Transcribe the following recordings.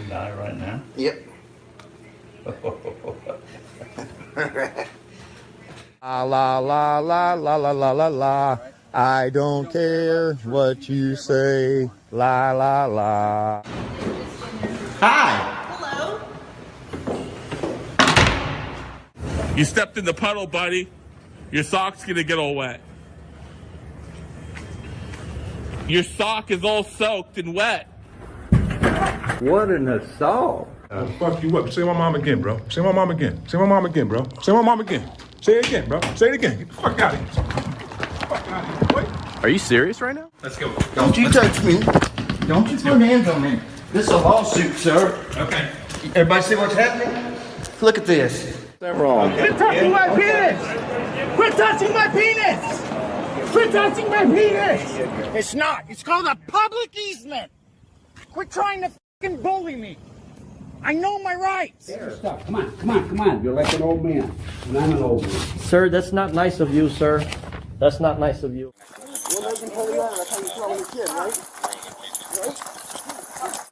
die right now? Yep. La la la la la la la la la. I don't care what you say. La la la. Hi. Hello? You stepped in the puddle, buddy. Your sock's gonna get all wet. Your sock is all soaked and wet. What an assault. Fuck you up. Say my mom again, bro. Say my mom again. Say my mom again, bro. Say my mom again. Say it again, bro. Say it again. Get the fuck out of here. Fuck out of here. Wait. Are you serious right now? Let's go. Don't you touch me. Don't you put hands on me. This is a lawsuit, sir. Okay. Everybody see what's happening? Look at this. They're wrong. Quit touching my penis! Quit touching my penis! Quit touching my penis! It's not. It's called a public easement. Quit trying to fucking bully me. I know my rights. Stop. Come on. You're like an old man, and I'm an old man. Sir, that's not nice of you, sir. That's not nice of you.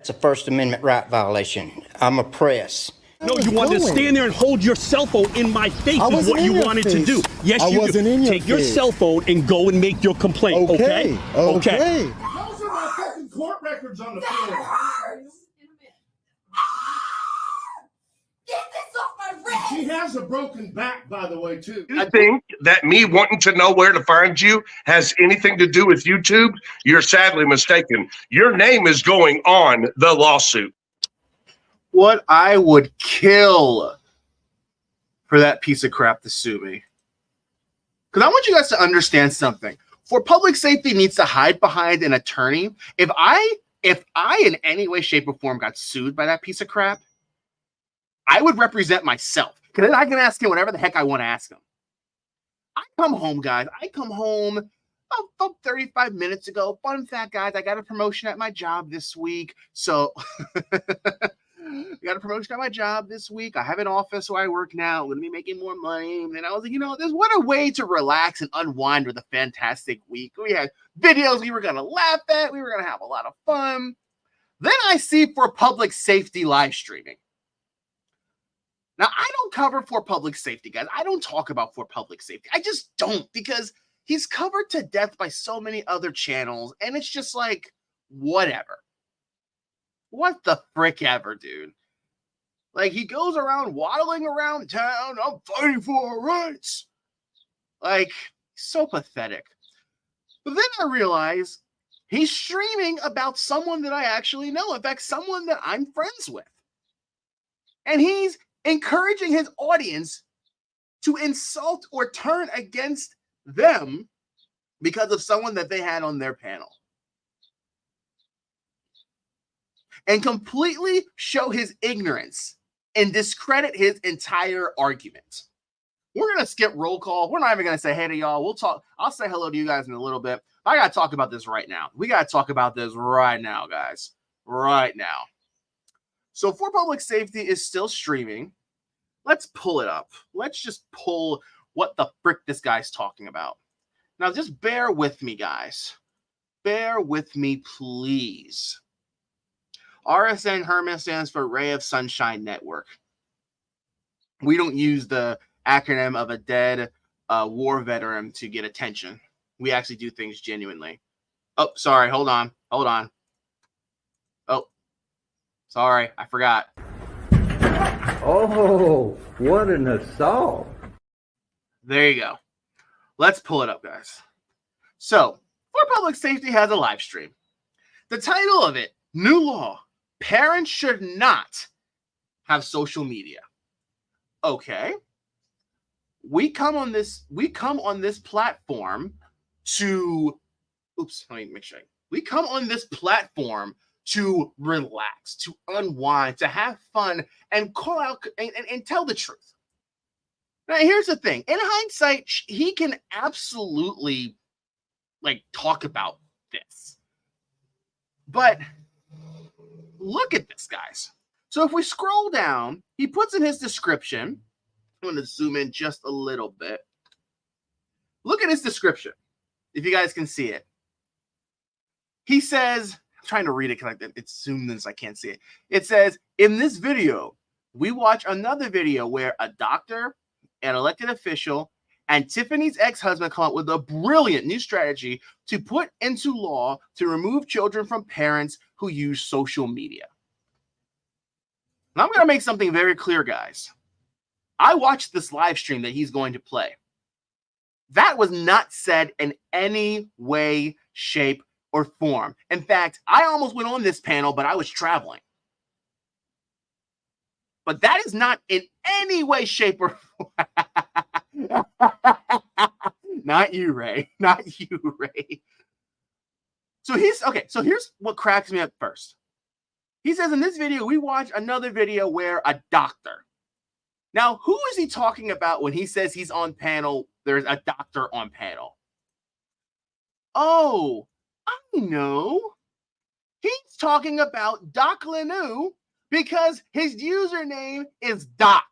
It's a First Amendment right violation. I'm a press. No, you wanted to stand there and hold your cell phone in my face is what you wanted to do. Yes, you do. Take your cell phone and go and make your complaint, okay? Okay. Those are my fucking court records on the floor. Get this off my wrist! She has a broken back, by the way, too. I think that me wanting to know where to find you has anything to do with YouTube. You're sadly mistaken. Your name is going on the lawsuit. What I would kill for that piece of crap to sue me. Because I want you guys to understand something. For public safety needs to hide behind an attorney. If I in any way, shape, or form got sued by that piece of crap, I would represent myself. Because then I can ask him whatever the heck I want to ask him. I come home, guys. I come home about 35 minutes ago. Fun fact, guys, I got a promotion at my job this week. So I got a promotion at my job this week. I have an office where I work now. I'm going to be making more money. And I was like, what a way to relax and unwind with a fantastic week. We had videos we were going to laugh at. We were going to have a lot of fun. Then I see for public safety live streaming. Now, I don't cover for public safety, guys. I don't talk about for public safety. I just don't, because he's covered to death by so many other channels. And it's just like, whatever. What the frick ever, dude? Like, he goes around waddling around town. I'm fighting for our rights. Like, so pathetic. But then I realize he's streaming about someone that I actually know. In fact, someone that I'm friends with. And he's encouraging his audience to insult or turn against them because of someone that they had on their panel. And completely show his ignorance and discredit his entire argument. We're going to skip roll call. We're not even going to say hey to y'all. We'll talk. I'll say hello to you guys in a little bit. I got to talk about this right now. We got to talk about this right now, guys. Right now. So For Public Safety is still streaming. Let's pull it up. Let's just pull what the frick this guy's talking about. Now, just bear with me, guys. Bear with me, please. RSN Herman stands for Ray of Sunshine Network. We don't use the acronym of a dead war veteran to get attention. We actually do things genuinely. Oh, sorry. Hold on. Oh, sorry. I forgot. Oh, what an assault. There you go. Let's pull it up, guys. So, For Public Safety has a live stream. The title of it, New Law. Parents should not have social media. Okay. We come on this platform to let me make sure. We come on this platform to relax, to unwind, to have fun, and call out and tell the truth. Now, here's the thing. In hindsight, he can absolutely talk about this. But look at this, guys. So if we scroll down, he puts in his description. I'm going to zoom in just a little bit. Look at his description, if you guys can see it. He says, trying to read it because it's zoomed in so I can't see it. It says, in this video, we watch another video where a doctor, an elected official, and Tiffany's ex-husband come up with a brilliant new strategy to put into law to remove children from parents who use social media. Now, I'm going to make something very clear, guys. I watched this live stream that he's going to play. That was not said in any way, shape, or form. In fact, I almost went on this panel, but I was traveling. But that is not in any way, shape, or form. Not you, Ray. Not you, Ray. So here's what cracks me up first. He says in this video, we watch another video where a doctor. Now, who is he talking about when he says he's on panel? There's a doctor on panel. Oh, I know. He's talking about Doc Lanu because his username is Doc.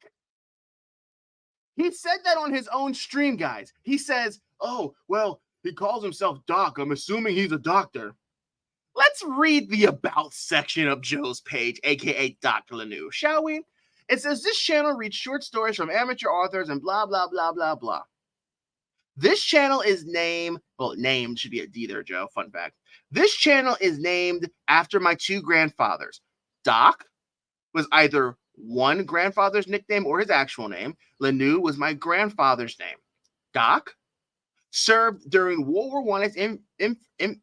He said that on his own stream, guys. He says, oh, well, he calls himself Doc. I'm assuming he's a doctor. Let's read the About section of Joe's page, aka Dr. Lanu, shall we? It says, this channel reads short stories from amateur authors and blah, blah, blah, blah, blah. This channel is named, well, named should be a D there, Joe. Fun fact. This channel is named after my two grandfathers. Doc was either one grandfather's nickname or his actual name. Lanu was my grandfather's name. Doc served during World War I as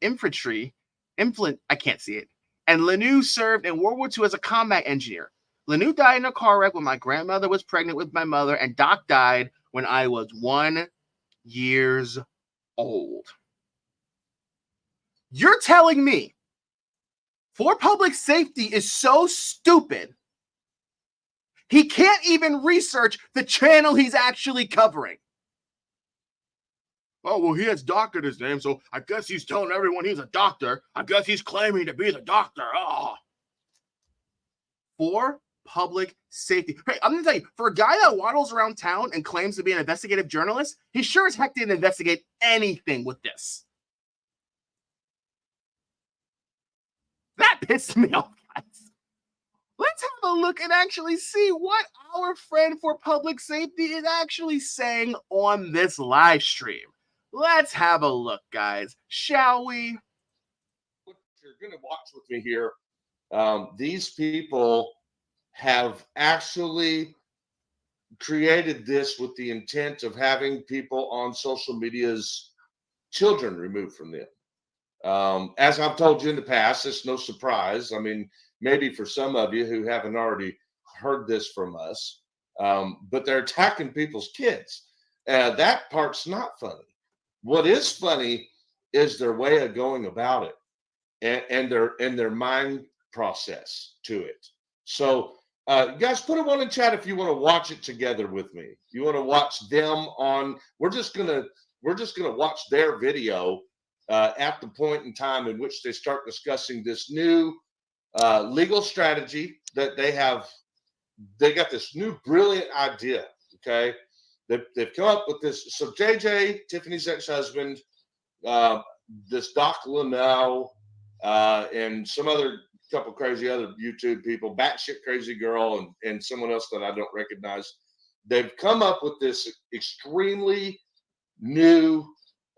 infantry. I can't see it. And Lanu served in World War II as a combat engineer. Lanu died in a car wreck when my grandmother was pregnant with my mother, and Doc died when I was 1 year old. You're telling me for public safety is so stupid, he can't even research the channel he's actually covering. Oh, well, he has Doc in his name, so I guess he's telling everyone he's a doctor. I guess he's claiming to be the doctor. Oh. For public safety. Hey, I'm going to tell you, for a guy that waddles around town and claims to be an investigative journalist, he sure as heck didn't investigate anything with this. That pissed me off, guys. Let's have a look and actually see what our friend for public safety is actually saying on this live stream. Let's have a look, guys, shall we? What you're going to watch with me here, these people have actually created this with the intent of having people on social media's children removed from them. As I've told you in the past, it's no surprise. I mean, maybe for some of you who haven't already heard this from us, but they're attacking people's kids. That part's not funny. What is funny is their way of going about it and their mind process to it. So guys, put a one in chat if you want to watch it together with me. You want to watch them on, we're just gonna watch their video at the point in time in which they start discussing this new legal strategy that they have. They got this new brilliant idea, okay? They've come up with this. So JJ, Tiffany's ex-husband, this Doc Lanu, and some other couple crazy other YouTube people, batshit crazy girl, and someone else that I don't recognize. They've come up with this extremely new,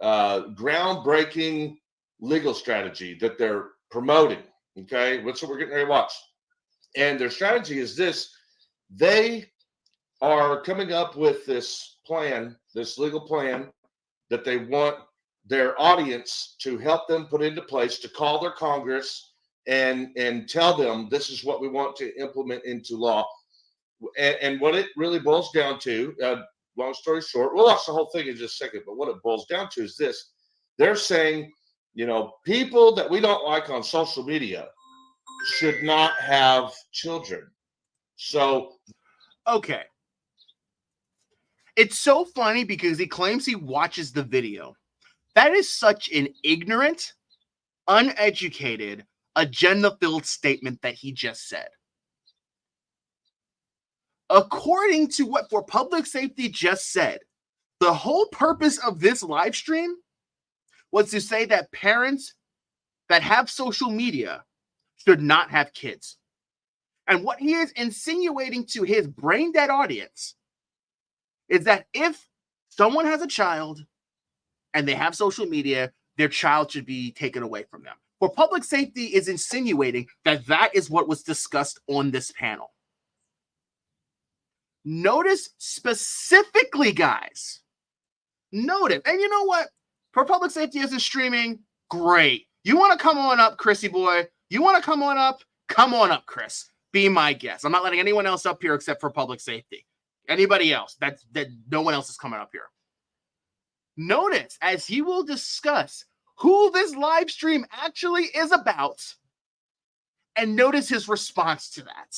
groundbreaking legal strategy that they're promoting. Okay, that's what we're getting ready to watch. And their strategy is this: they are coming up with this plan, this legal plan that they want their audience to help them put into place, to call their Congress and tell them this is what we want to implement into law. And what it really boils down to, long story short, we'll watch the whole thing in just a second, but what it boils down to is this: they're saying, you know, people that we don't like on social media should not have children. So, okay. It's so funny because he claims he watches the video. That is such an ignorant, uneducated, agenda-filled statement that he just said. According to what For Public Safety just said, the whole purpose of this live stream was to say that that have social media should not have kids. And what he is insinuating to his brain dead audience is that if someone has a child and they have social media, their child should be taken away from them. For public safety is insinuating that that is what was discussed on this panel. Notice specifically, guys. Notice, and you know what? For public safety isn't streaming, great. You want to come on up, Chrissy boy? You want to come on up? Come on up, Chris. Be my guest. I'm not letting anyone else up here except for public safety. Anybody else? That no one else is coming up here. Notice as he will discuss who this live stream actually is about, and notice his response to that.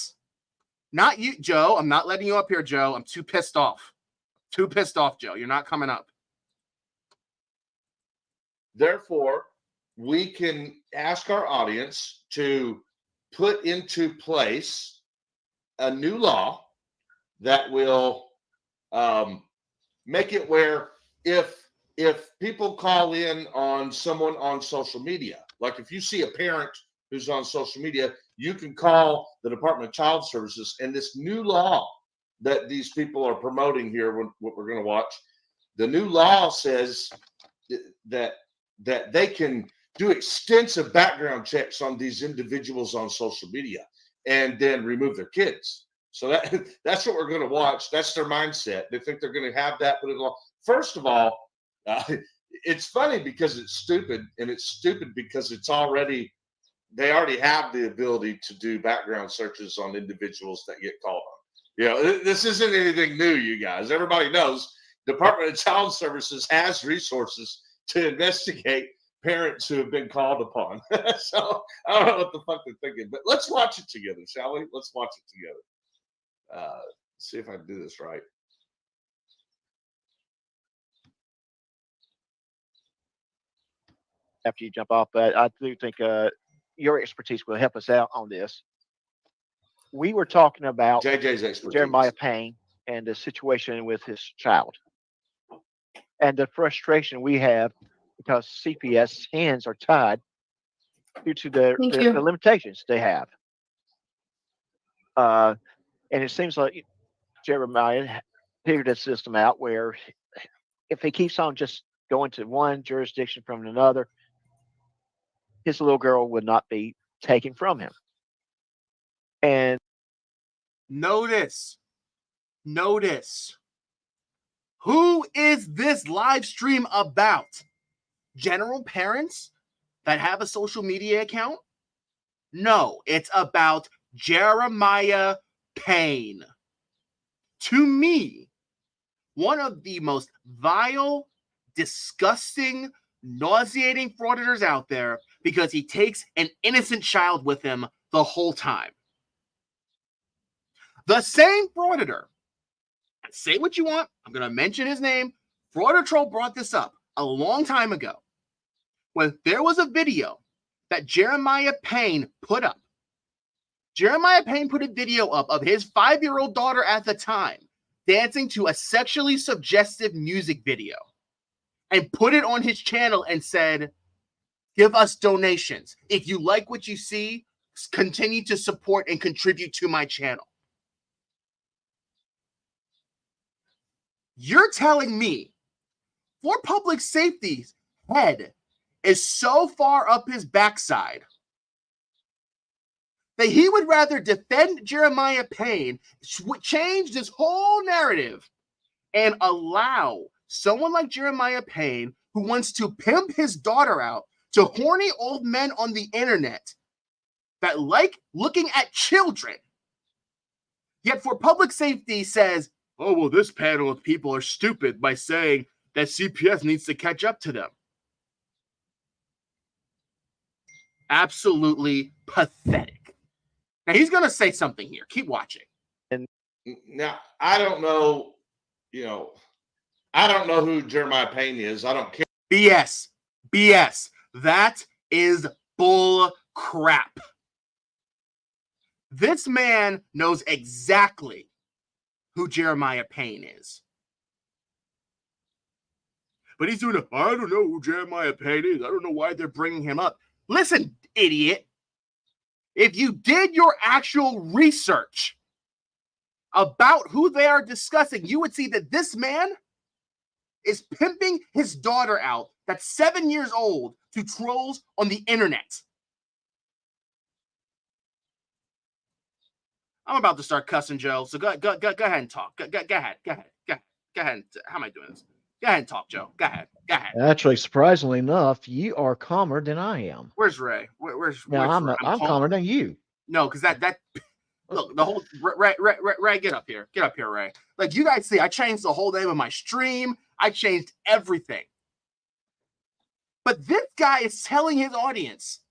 Not you, Joe. I'm not letting you up here, Joe. I'm too pissed off. Too pissed off, Joe. You're not coming up. Therefore, we can ask our audience to put into place a new law that will make it where if people call in on someone on social media, like if you see a parent who's on social media, you can call the Department of Child Services. And this new law that these people are promoting here, what we're going to watch, the new law says that they can do extensive background checks on these individuals on social media and then remove their kids. So that's what we're going to watch. That's their mindset. They think they're going to have that put in law. First of all, it's funny because it's stupid, and it's stupid because they already have the ability to do background searches on individuals that get called on. You know, this isn't anything new, you guys. Everybody knows Department of Child Services has resources to investigate parents who have been called upon. So I don't know what the fuck they're thinking, but let's watch it together, shall we? Let's watch it together. See if I can do this right. After you jump off, but I do think your expertise will help us out on this. We were talking about JJ's expertise. Jeremiah Payne and the situation with his child and the frustration we have because CPS hands are tied due to the limitations they have. And it seems like Jeremiah figured a system out where if he keeps on just going to one jurisdiction from another, his little girl would not be taken from him. And notice, who is this live stream about? General parents that have a social media account? No, it's about Jeremiah Payne. To me, one of the most vile, disgusting, nauseating frauditors out there because he takes an innocent child with him the whole time. The same frauditor, say what you want, I'm going to mention his name. Frauder Troll brought this up a long time ago when there was a video that Jeremiah Payne put up. Jeremiah Payne put a video up of his 5-year-old daughter at the time dancing to a sexually suggestive music video and put it on his channel and said, give us donations. If you like what you see, continue to support and contribute to my channel. You're telling me for public safety's head is so far up his backside that he would rather defend Jeremiah Payne, change this whole narrative, and allow someone like Jeremiah Payne, who wants to pimp his daughter out to horny old men on the internet that like looking at children, yet for public safety says, oh, well, this panel of people are stupid by saying that CPS needs to catch up to them. Absolutely pathetic. Now, he's going to say something here. Keep watching. And now, I don't know, I don't know who Jeremiah Payne is. I don't care. BS. That is bull crap. This man knows exactly who Jeremiah Payne is. But he's doing I don't know who Jeremiah Payne is. I don't know why they're bringing him up. Listen, idiot. If you did your actual research about who they are discussing, you would see that this man is pimping his daughter out, that's 7 years old, to trolls on the internet. I'm about to start cussing, Joe. So go ahead and talk. Go ahead. How am I doing this? Go ahead and talk, Joe. Go ahead. Actually, surprisingly enough, you are calmer than I am. Where's Ray? Where's I'm Ray? calmer than you. No, because that look, the whole Ray, get up here, Ray. Like you guys see, I changed the whole name of my stream. I changed everything. But this guy is telling his audience,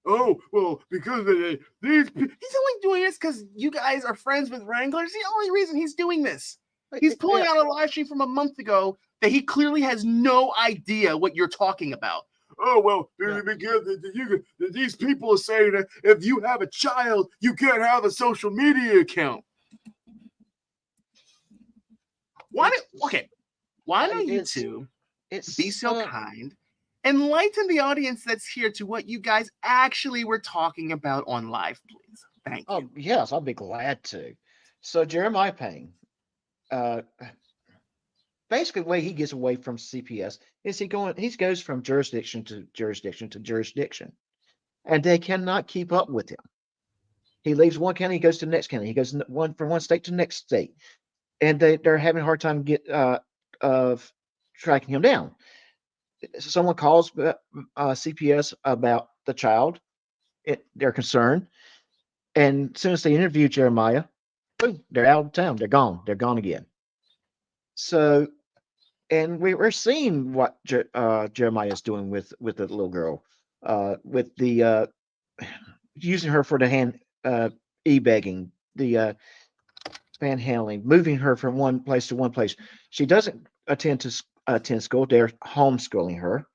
oh, well, because of these, he's only doing this because you guys are friends with Wranglers. The only reason he's doing this. He's pulling out a live stream from a month ago that he clearly has no idea what you're talking about. Oh, well, because these people are saying that if you have a child, you can't have a social media account. Why don't you two be so kind, enlighten the audience that's here to what you guys actually were talking about on live, please? Thank you. Oh, yes, I'll be glad to. So Jeremiah Payne, basically the way he gets away from CPS is he goes from jurisdiction to jurisdiction to jurisdiction, and they cannot keep up with him. He leaves one county, he goes to the next county. He goes from one state to the next state, and they're having a hard time of tracking him down. Someone calls CPS about the child. They're concerned, and as soon as they interview Jeremiah, boom, they're out of town. They're gone. They're gone again. So, and we're seeing what Jeremiah is doing with the little girl, with the using her for the hand e-begging, the panhandling, moving her from one place to one place. She doesn't attend school. They're homeschooling her,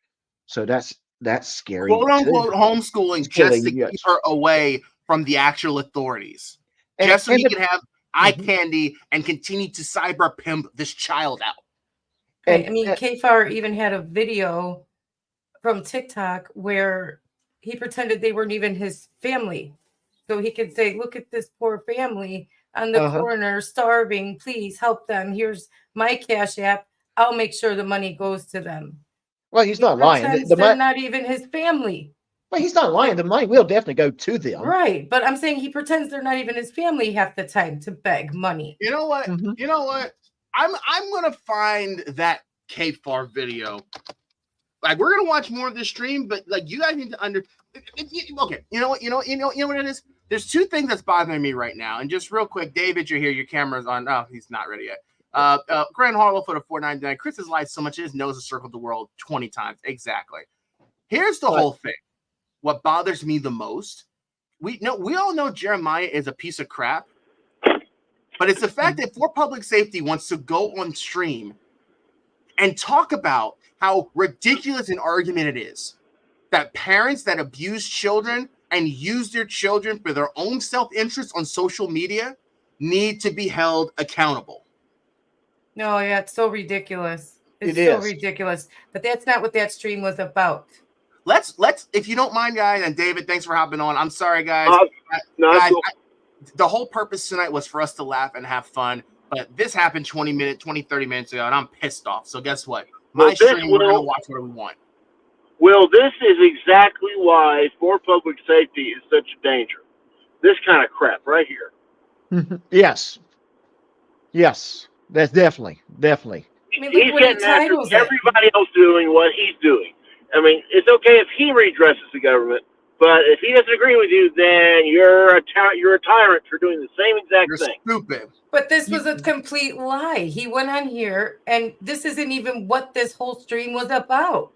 so that's scary. Quote unquote homeschooling, just to Yes. keep her away from the actual authorities, just so he can have eye candy and continue to cyber pimp this child out. Right. I mean, KFAR even had a video from TikTok where he pretended they weren't even his family. So he could say, look at this poor family on the corner starving. Please help them. Here's my Cash App. I'll make sure the money goes to them. Well, he's not lying. They're not even his family. Well, he's not lying. The money will definitely go to them. Right. But I'm saying he pretends they're not even his family half the time to beg money. You know what? You know what? I'm gonna find that KFAR video. Like, we're gonna watch more of this stream, but like, you guys need to okay. You know what it is? There's two things that's bothering me right now. And just real quick, David, you're here. Your camera's on. Oh, he's not ready yet. Grand Harlow for the $4.99. Chris has lied so much his nose has circled the world 20 times. Exactly. Here's the whole thing. What bothers me the most, we all know Jeremiah is a piece of crap, but it's the fact that For Public Safety wants to go on stream and talk about how ridiculous an argument it is that parents that abuse children and use their children for their own self-interest on social media need to be held accountable. No, yeah, it's so ridiculous. It's It so is. ridiculous. But that's not what that stream was about. Let's if you don't mind, guys, and David, thanks for hopping on. I'm sorry, guys. Cool. The whole purpose tonight was for us to laugh and have fun, but this happened 30 minutes ago, and I'm pissed off. So guess what? My stream, we're going to watch what we want. Will, this is exactly why For Public Safety is such a danger. This kind of crap right here. Yes. That's definitely. I mean, He's getting after everybody else doing what he's doing. I mean, it's okay if he redresses the government, but if he doesn't agree with you, then you're a tyrant for doing the same exact thing. Stupid. But this was a complete lie. He went on here, and this isn't even what this whole stream was about.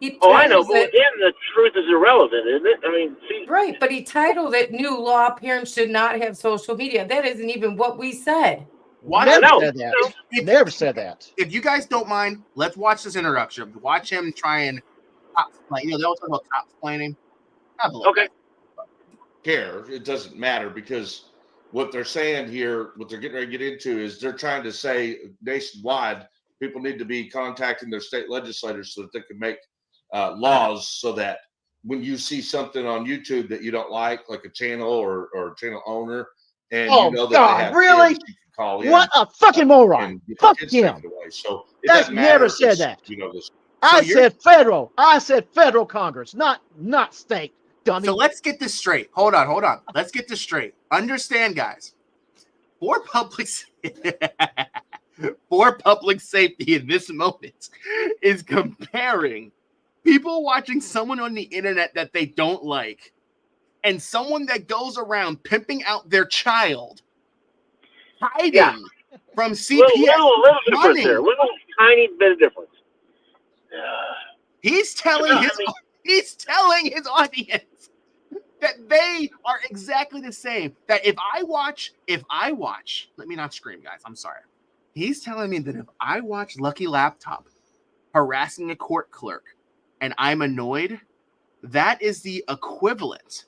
I know, but with him, the truth is irrelevant, isn't it? I mean, see. Right, but he titled it "New Law: Parents Should Not Have Social Media." That isn't even what we said. Never said that. If you guys don't mind, let's watch this introduction. Watch him try and they always talk about cop-splaining. Okay. Care, it doesn't matter, because what they're saying here, what they're getting ready to get into, is they're trying to say nationwide people need to be contacting their state legislators so that they can make laws so that when you see something on YouTube that you don't like a channel or channel owner, and Oh, you know that God, they have really? kids, you can call in. What a fucking moron! And get the Fuck kids him. taken away. So it That's doesn't matter. never said if, that. You know this. I said federal. I said federal Congress, not state. Dummy. So let's get this straight. Hold on. Let's get this straight. Understand, guys. For public safety in this moment is comparing people watching someone on the internet that they don't like and someone that goes around pimping out their child, hiding from CPS. Little difference there. Little tiny bit of difference. He's telling his audience that they are exactly the same. That if I watch, let me not scream, guys. I'm sorry. He's telling me that if I watch Lucky Laptop harassing a court clerk and I'm annoyed, that is the equivalent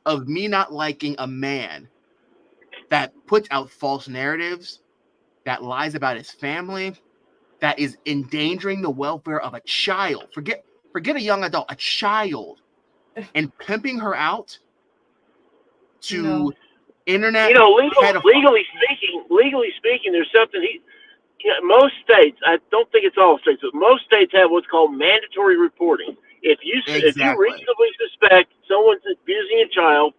of me not liking a man that puts out false narratives, that lies about his family, that is endangering the welfare of a child. Forget a young adult, a child, and pimping her out to internet. You know, legally speaking, there's something most states, I don't think it's all states, but most states have what's called mandatory reporting. If you reasonably suspect someone's abusing a child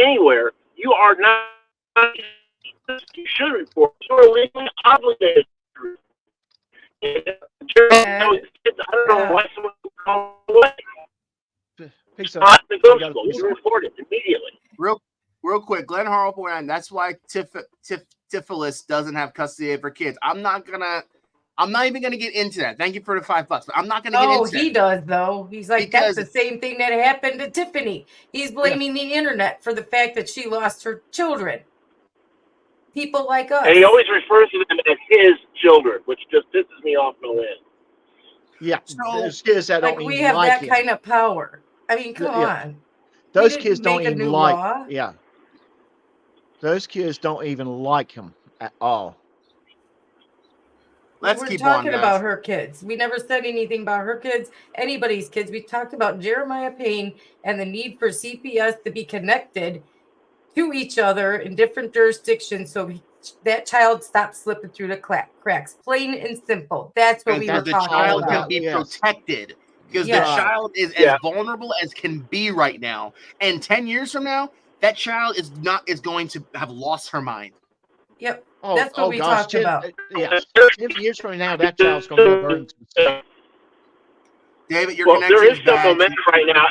anywhere, you are not. You should report. You are legally obligated to report. I don't know why someone would call away. It's not negotiable. You report it immediately. Real quick, Glenn Harple, and that's why Tiflis doesn't have custody of her kids. I'm not even gonna get into that. Thank you for the $5, but I'm not gonna get into that. Oh, he does though. He's like, that's the same thing that happened to Tiffany. He's blaming the internet for the fact that she lost her children. People like us. And he always refers to them as his children, which just pisses me off no end. Yeah, those kids that don't we even have like that him. kind of power. I mean, come on. Those kids don't even like. Law. Yeah. Those kids don't even like him at all. We're talking about her kids. We never said anything about her kids, anybody's kids. We talked about Jeremiah Payne and the need for CPS to be connected to each other in different jurisdictions so that child stops slipping through the cracks. Plain and simple. That's what we were talking about. The child can be protected because the child is as vulnerable as can be right now. And 10 years from now, that child is going to have lost her mind. Yep. That's what we talked about. Yeah. 10 years from now, that child's going to be burned. David, your connection there is is some momentum right now.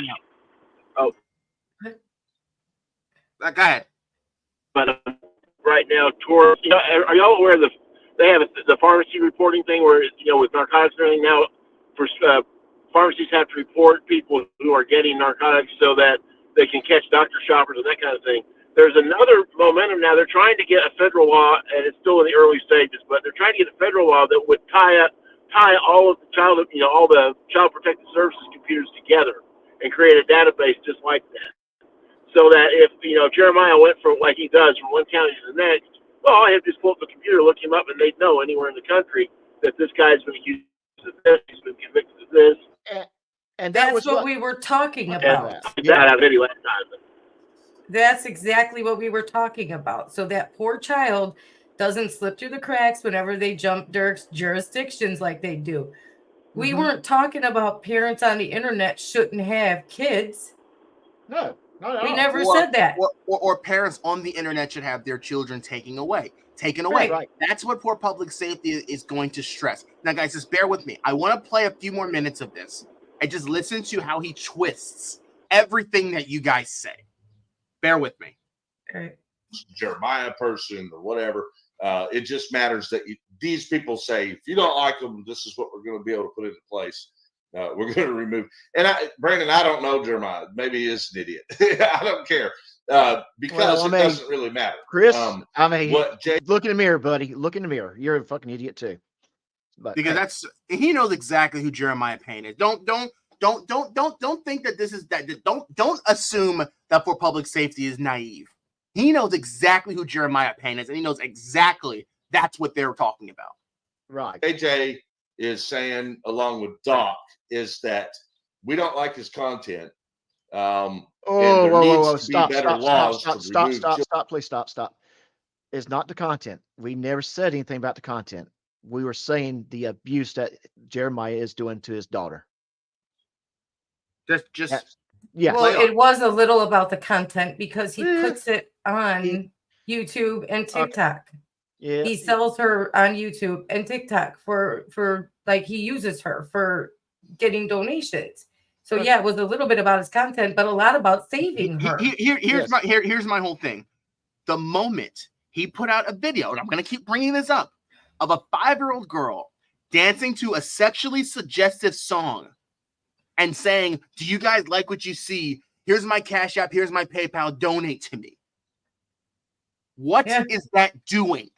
Oh. Go ahead. But right now, are y'all aware of they have the pharmacy reporting thing where, with narcotics and everything now, for pharmacies have to report people who are getting narcotics so that they can catch doctor shoppers and that kind of thing. There's another momentum now. They're trying to get a federal law, and it's still in the early stages, but they're trying to get a federal law that would tie all of the all the child protective services computers together and create a database just like that. So that if Jeremiah went from like he does from one county to the next, well, all I have to just pull up the computer, look him up, and they'd know anywhere in the country that this guy's been accused of this, he's been convicted of this. And that's what we were talking about. That out of any last time. That's exactly what we were talking about. So that poor child doesn't slip through the cracks whenever they jump jurisdictions like they do. We weren't talking about parents on the internet shouldn't have kids. No. We never said that. Or parents on the internet should have their children taken away. Right. That's what poor public safety is going to stress. Now, guys, just bear with me. I want to play a few more minutes of this. And just listen to how he twists everything that you guys say. Bear with me. Okay. Jeremiah person or whatever. It just matters that these people say, if you don't like them, this is what we're going to be able to put into place. We're going to remove. And Brandon, I don't know Jeremiah. Maybe he is an idiot. I don't care because it doesn't really matter. Chris, look in the mirror, buddy. Look in the mirror. You're a fucking idiot too. But, because he knows exactly who Jeremiah Payne is. Don't think that this is that. Don't assume that for public safety is naive. He knows exactly who Jeremiah Payne is, and he knows exactly that's what they're talking about. Right. AJ is saying, along with Doc, is that we don't like his content. And Oh, there whoa, whoa, needs whoa! to be Stop, better stop, stop, laws stop, to stop, remove stop, stop! Please stop, stop. It's not the content. We never said anything about the content. We were saying the abuse that Jeremiah is doing to his daughter. Just yes. Well, it was a little about the content because he Eh, puts it on YouTube and Okay. TikTok. Yeah. He sells her on YouTube and TikTok for like he uses her for getting donations. So yeah, it was a little bit about his content, but a lot about saving her. Here's my whole thing. The moment he put out a video, and I'm going to keep bringing this up, of a 5-year-old girl dancing to a sexually suggestive song and saying, do you guys like what you see? Here's my Cash App. Here's my PayPal. Donate to me. What is that doing?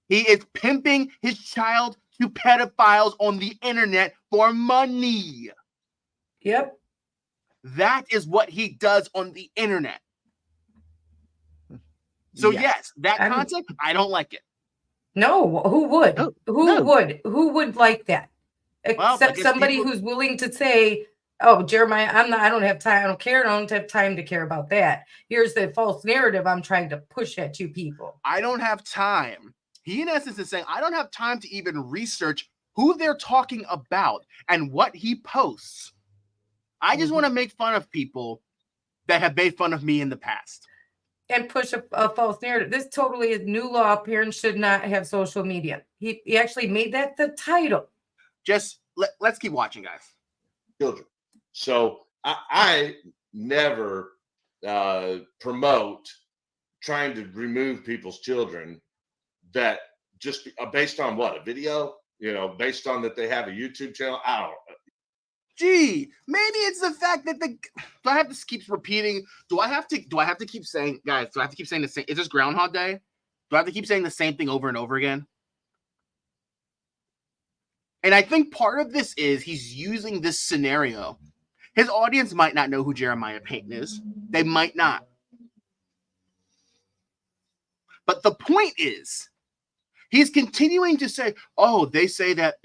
He is pimping his child to pedophiles on the internet for money. Yep. That is what he does on the internet. So yes, that content, I don't like it. No, who would? Who would like that? Except guess somebody people- who's willing to say, "Oh, Jeremiah, I don't have time. I don't care. I don't have time to care about that. Here's the false narrative I'm trying to push at you people." I don't have time. He, in essence, is saying, I don't have time to even research who they're talking about and what he posts. I just want to make fun of people that have made fun of me in the past. And push a false narrative. This totally is new law. Parents should not have social media. He actually made that the title. Just let's keep watching, guys. children. So I never promote trying to remove people's children that just based on what, a video, based on that they have a YouTube channel. I don't know. Gee, maybe it's the fact that do I have to keep repeating? Do I have to keep saying, guys, do I have to keep saying the same? Is this Groundhog Day? Do I have to keep saying the same thing over and over again? And I think part of this is he's using this scenario. His audience might not know who Jeremiah Payton is. They might not. But the point is, he's continuing to say, oh, they say that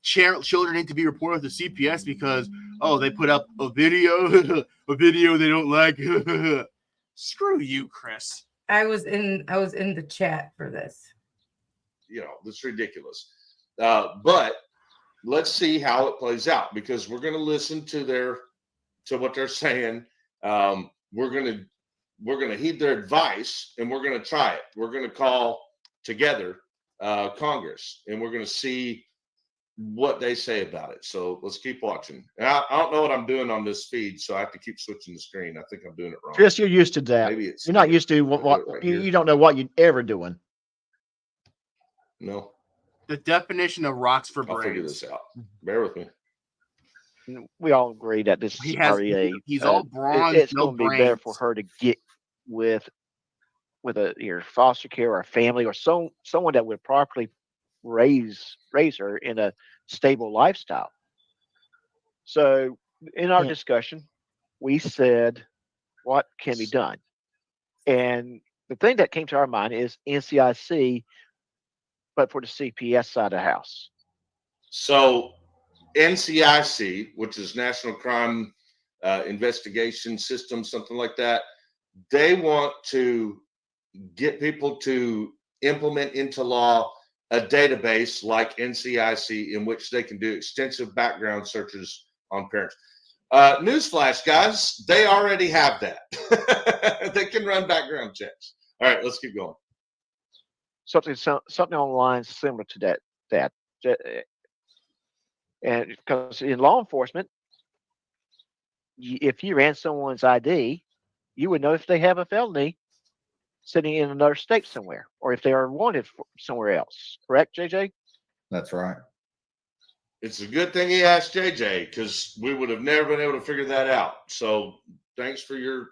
children need to be reported to CPS because, oh, they put up a video they don't like. Screw you, Chris. I was in the chat for this. It's ridiculous. But let's see how it plays out, because we're going to listen to what they're saying. We're going to heed their advice, and we're going to try it. We're going to call together Congress, and we're going to see what they say about it. So let's keep watching. And I don't know what I'm doing on this feed, so I have to keep switching the screen. I think I'm doing it wrong. Chris, you're used to that. Maybe it's you're not used to what right you don't know what you're ever doing. No. The definition of rocks for I'll brains. figure this out. Bear with me. We all agree that this is probably he's all bronze, it's no going to be better brains. for her to get with either foster care or a family or someone that would properly raise her in a stable lifestyle. So in our discussion, we said what can be done, and the thing that came to our mind is NCIC, but for the CPS side of the house. So NCIC, which is National Crime Investigation System, something like that, they want to get people to implement into law a database like NCIC in which they can do extensive background searches on parents. Newsflash, guys, they already have that. They can run background checks. All right, let's keep going. Something on the lines similar to that. And because in law enforcement, if you ran someone's ID, you would know if they have a felony sitting in another state somewhere, or if they are wanted somewhere else. Correct, JJ? That's right. It's a good thing he asked JJ, because we would have never been able to figure that out. So thanks for your,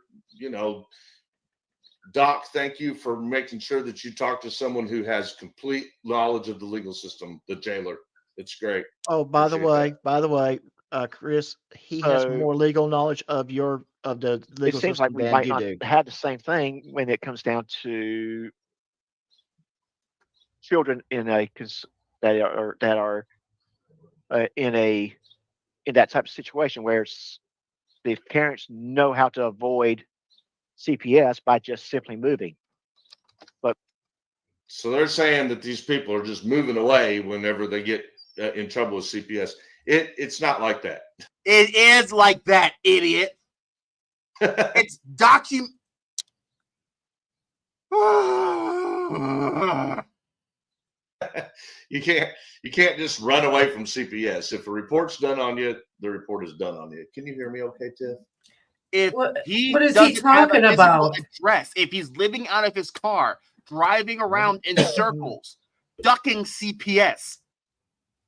Doc, thank you for making sure that you talk to someone who has complete knowledge of the legal system, the jailer. It's great. Oh, by the way, Chris, he has more legal knowledge of the legal it seems system like we than might you not do. have the same thing when it comes down to children that are in in that type of situation where the parents know how to avoid CPS by just simply moving. But So they're saying that these people are just moving away whenever they get in trouble with CPS. It's not like that. It is like that, idiot. It's You can't just run away from CPS. If a report's done on you, the report is done on you. Can you hear me okay, Tiff? If What he is he doesn't have a talking physical about? address, if he's living out of his car, driving around in circles, ducking CPS,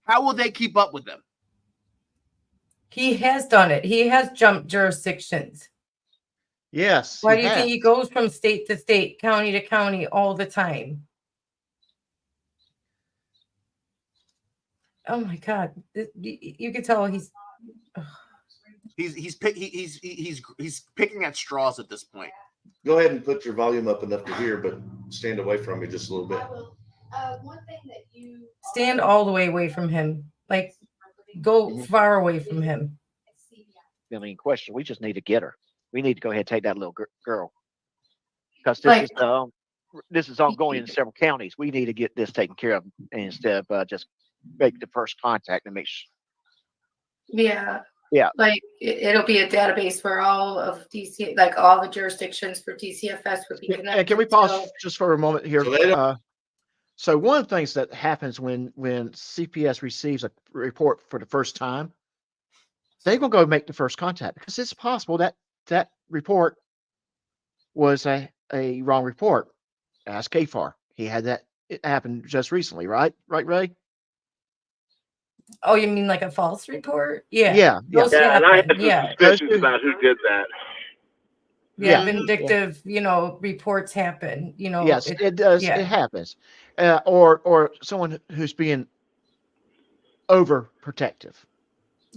how will they keep up with him? He has done it. He has jumped jurisdictions. Yes. Why do you think he goes from state to state, county to county all the time? Oh my God! You can tell he's picking at straws at this point. Go ahead and put your volume up enough to hear, but stand away from me just a little bit. One thing that you stand all the way away from him. Like, go far away from him. I mean, question. We just need to get her. We need to go ahead and take that little girl because this is ongoing in several counties. We need to get this taken care of instead of just make the first contact and make sure. Yeah. Like it'll be a database where all of DC, like all the jurisdictions for DCFS would be connected. And can we pause just for a moment here? So one of the things that happens when CPS receives a report for the first time, they're going to go make the first contact because it's possible that that report was a wrong report. Ask KFAR. He had that. It happened just recently, right? Right, Ray? Oh, you mean like a false report? Yeah. Yeah. And I had suspicions about who did that. Yeah, vindictive, reports happen. Yes, it does. Yeah. It happens. Or someone who's being overprotective.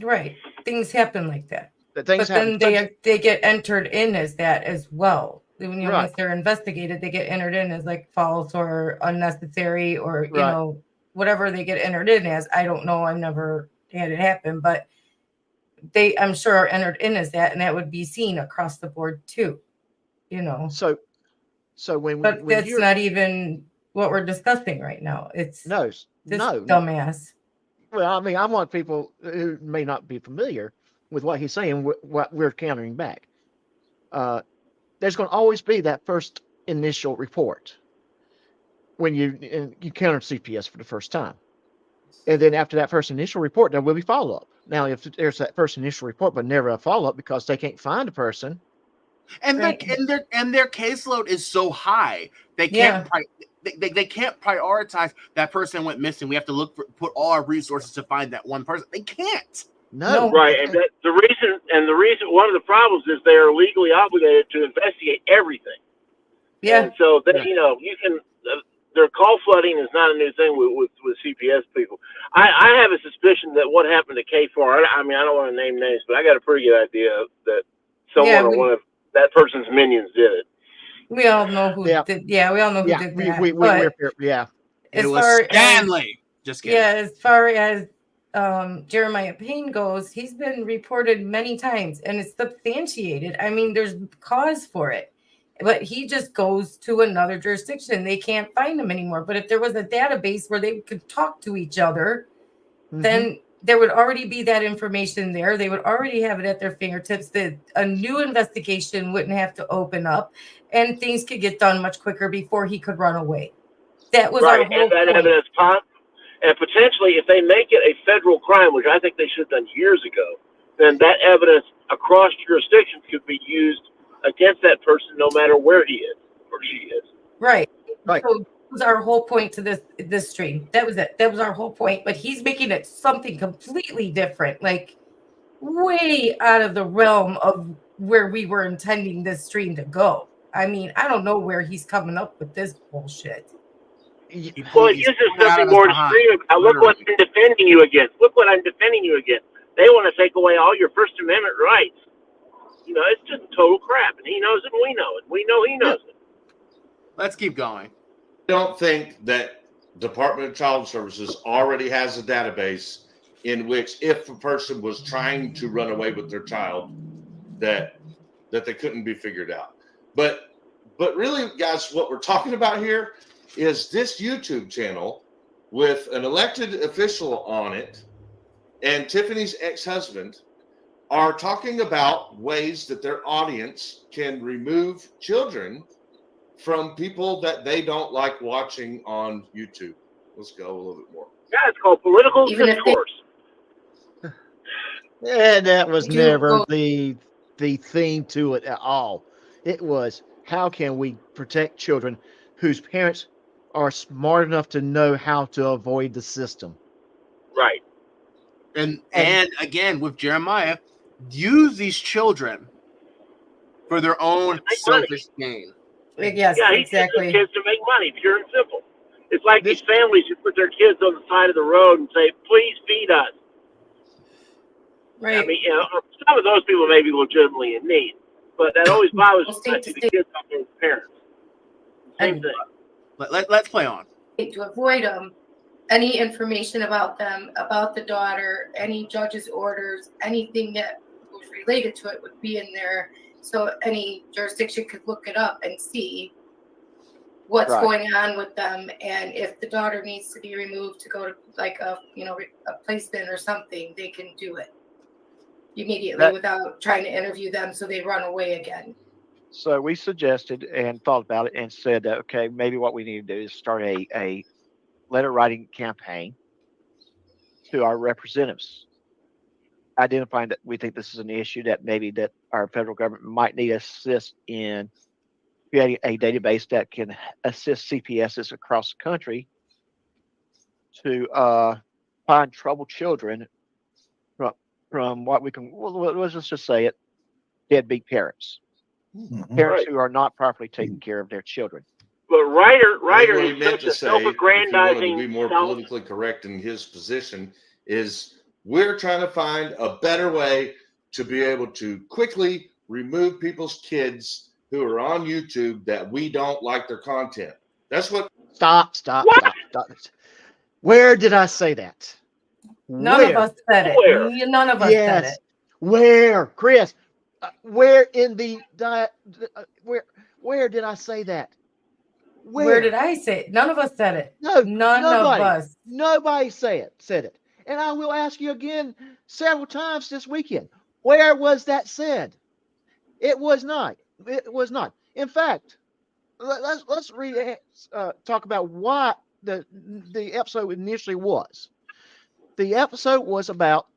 Right. Things happen like that. But then they get entered in as that as well. Right. Once they're investigated, they get entered in as like false or unnecessary or whatever they get entered in as. I don't know. I've never had it happen, but they, I'm sure, are entered in as that, and that would be seen across the board too. So when that's not even what we're discussing right now. It's this dumbass. Well, I mean, I want people who may not be familiar with what he's saying, what we're countering back. There's going to always be that first initial report when you counter CPS for the first time. And then after that first initial report, there will be follow-up. Now, if there's that first initial report, but never a follow-up because they can't find a person. And their caseload is so high, they can't they can't prioritize that person went missing. We have to put all our resources to find that one person. They can't. No. Right, and the reason one of the problems is they are legally obligated to investigate everything. Yeah. And so that you can their call flooding is not a new thing with CPS people. I have a suspicion that what happened to KFAR. I mean, I don't want to name names, but I got a pretty good idea that someone or one of that person's minions did it. We all know who did. Yeah, we all know who did that. It was Stanley. Just kidding. Yeah, as far as Jeremiah Payne goes, he's been reported many times and it's substantiated. I mean, there's cause for it, but he just goes to another jurisdiction. They can't find him anymore. But if there was a database where they could talk to each other, then there would already be that information there. They would already have it at their fingertips. That a new investigation wouldn't have to open up, and things could get done much quicker before he could run away. That was our whole and that point. evidence and potentially, if they make it a federal crime, which I think they should have done years ago, then that evidence across jurisdictions could be used against that person, no matter where he is or she is. Right. So that was our whole point to this stream. That was it. That was our whole point. But he's making it something completely different, like way out of the realm of where we were intending this stream to go. I mean, I don't know where he's coming up with this bullshit. Well, it gives us something more to scream about. Look what I'm defending you against. Look what I'm defending you against. They want to take away all your First Amendment rights. It's just total crap, and he knows it, and we know it. We know he knows it. Let's keep going. I don't think that Department of Child Services already has a database in which if a person was trying to run away with their child, that they couldn't be figured out. But really, guys, what we're talking about here is this YouTube channel with an elected official on it and Tiffany's ex-husband are talking about ways that their audience can remove children from people that they don't like watching on YouTube. Let's go a little bit more. Yeah, it's called political discourse. And that was Do never go- the theme to it at all. It was, how can we protect children whose parents are smart enough to know how to avoid the system? Right. And again, with Jeremiah, use these children for their own selfish gain. Yes, yeah, he exactly. teaches kids to make money, pure and simple. It's like these families who put their kids on the side of the road and say, "Please feed us." Right. I mean, some of those people may be legitimately in need, but that always bothers me, especially the kids out there with parents. Same thing. Let's play on. To avoid any information about them, about the daughter, any judge's orders, anything that was related to it would be in there, so any jurisdiction could look it up and see what's going on with them, and if the daughter needs to be removed to go to like a placement or something, they can do it immediately without trying to interview them so they run away again. So we suggested and thought about it and said that, okay, maybe what we need to do is start a letter writing campaign to our representatives, identifying that we think this is an issue that maybe that our federal government might need assist in creating a database that can assist CPSs across the country to find troubled children from what we can, let's just say it, deadbeat parents. Parents who are not properly taking care of their children. But Ryder What he is meant such a to say, if he wanted self-aggrandizing, to be more politically correct in his position, is we're trying to find a better way to be able to quickly remove people's kids who are on YouTube that we don't like their content. That's what. Stop. Where did I say that? None of us said it. Where? None of us said it. Where, Chris? Where in the where did I say that? Where did I say it? None of us said it. No, none of us. Nobody said it. And I will ask you again several times this weekend. Where was that said? It was not. It was not. In fact, let's talk about what the episode initially was. The episode was about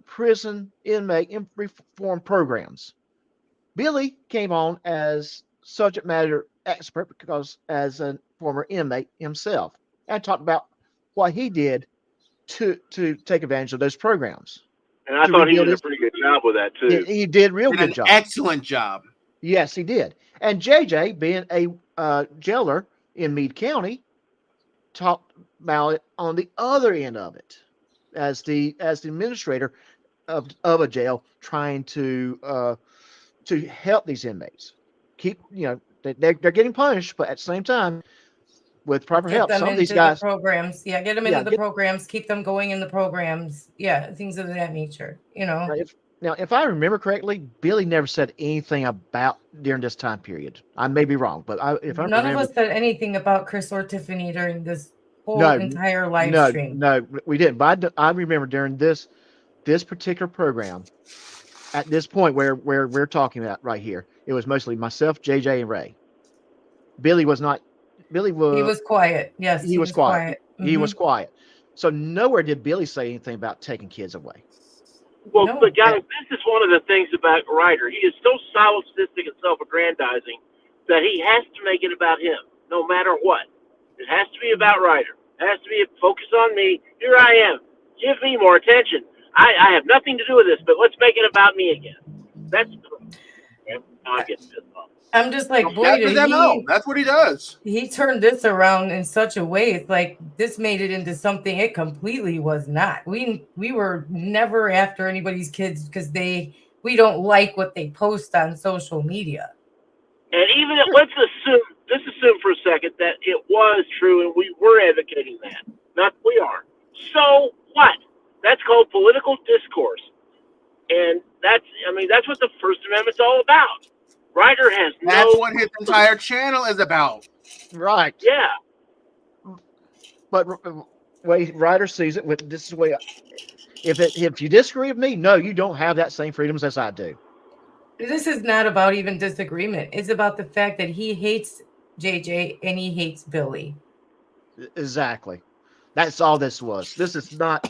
prison inmate reform programs. Billy came on as subject matter expert because as a former inmate himself, and talked about what he did to take advantage of those programs. And I thought he did a pretty good job with that too. He did real good job. Excellent job. Yes, he did. And JJ, being a jailer in Meade County, talked about it on the other end of it, as the administrator of a jail, trying to help these inmates. Keep they're getting punished, but at the same time, with proper help, some of these guys programs, get them into the programs, keep them going in the programs, things of that nature. Now, if I remember correctly, Billy never said anything about during this time period. I may be wrong, but none of us said anything about Chris or Tiffany during this whole entire live stream. No, we didn't. But I remember during this particular program, at this point where we're talking about right here, it was mostly myself, JJ, and Ray. Billy was not. Billy was. He was quiet. Yes, he was quiet. Mm-hmm. He was quiet. So nowhere did Billy say anything about taking kids away. Well, but guys, this is one of the things about Ryder. He is so solipsistic and self-aggrandizing that he has to make it about him, no matter what. It has to be about Ryder. It has to be a focus on me. Here I am. Give me more attention. I have nothing to do with this, but let's make it about me again. That's I get pissed off. I'm just like, boy, that's what he does. He turned this around in such a way. It's like this made it into something it completely was not. We were never after anybody's kids because we don't like what they post on social media. And even let's assume for a second that it was true and we were advocating that. Not we are. So what? That's called political discourse. And that's what the First Amendment's all about. Ryder has That's no. what his entire channel is about. Right. Yeah. But way Ryder sees it with this is the way. If you disagree with me, no, you don't have that same freedoms as I do. This is not about even disagreement. It's about the fact that he hates JJ and he hates Billy. Exactly. That's all this was. This is not.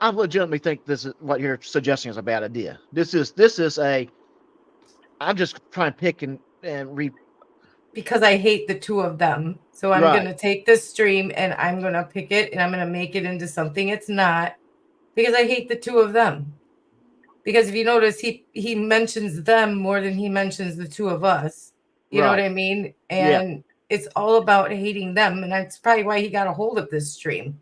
I legitimately think this is what you're suggesting is a bad idea. This is a. I'm just trying to pick and because I hate the two of them. So I'm Right. going to take this stream and I'm going to pick it and I'm going to make it into something it's not because I hate the two of them. Because if you notice, he mentions them more than he mentions the two of us. You know what I mean? And it's all about hating them. And that's probably why he got a hold of this stream.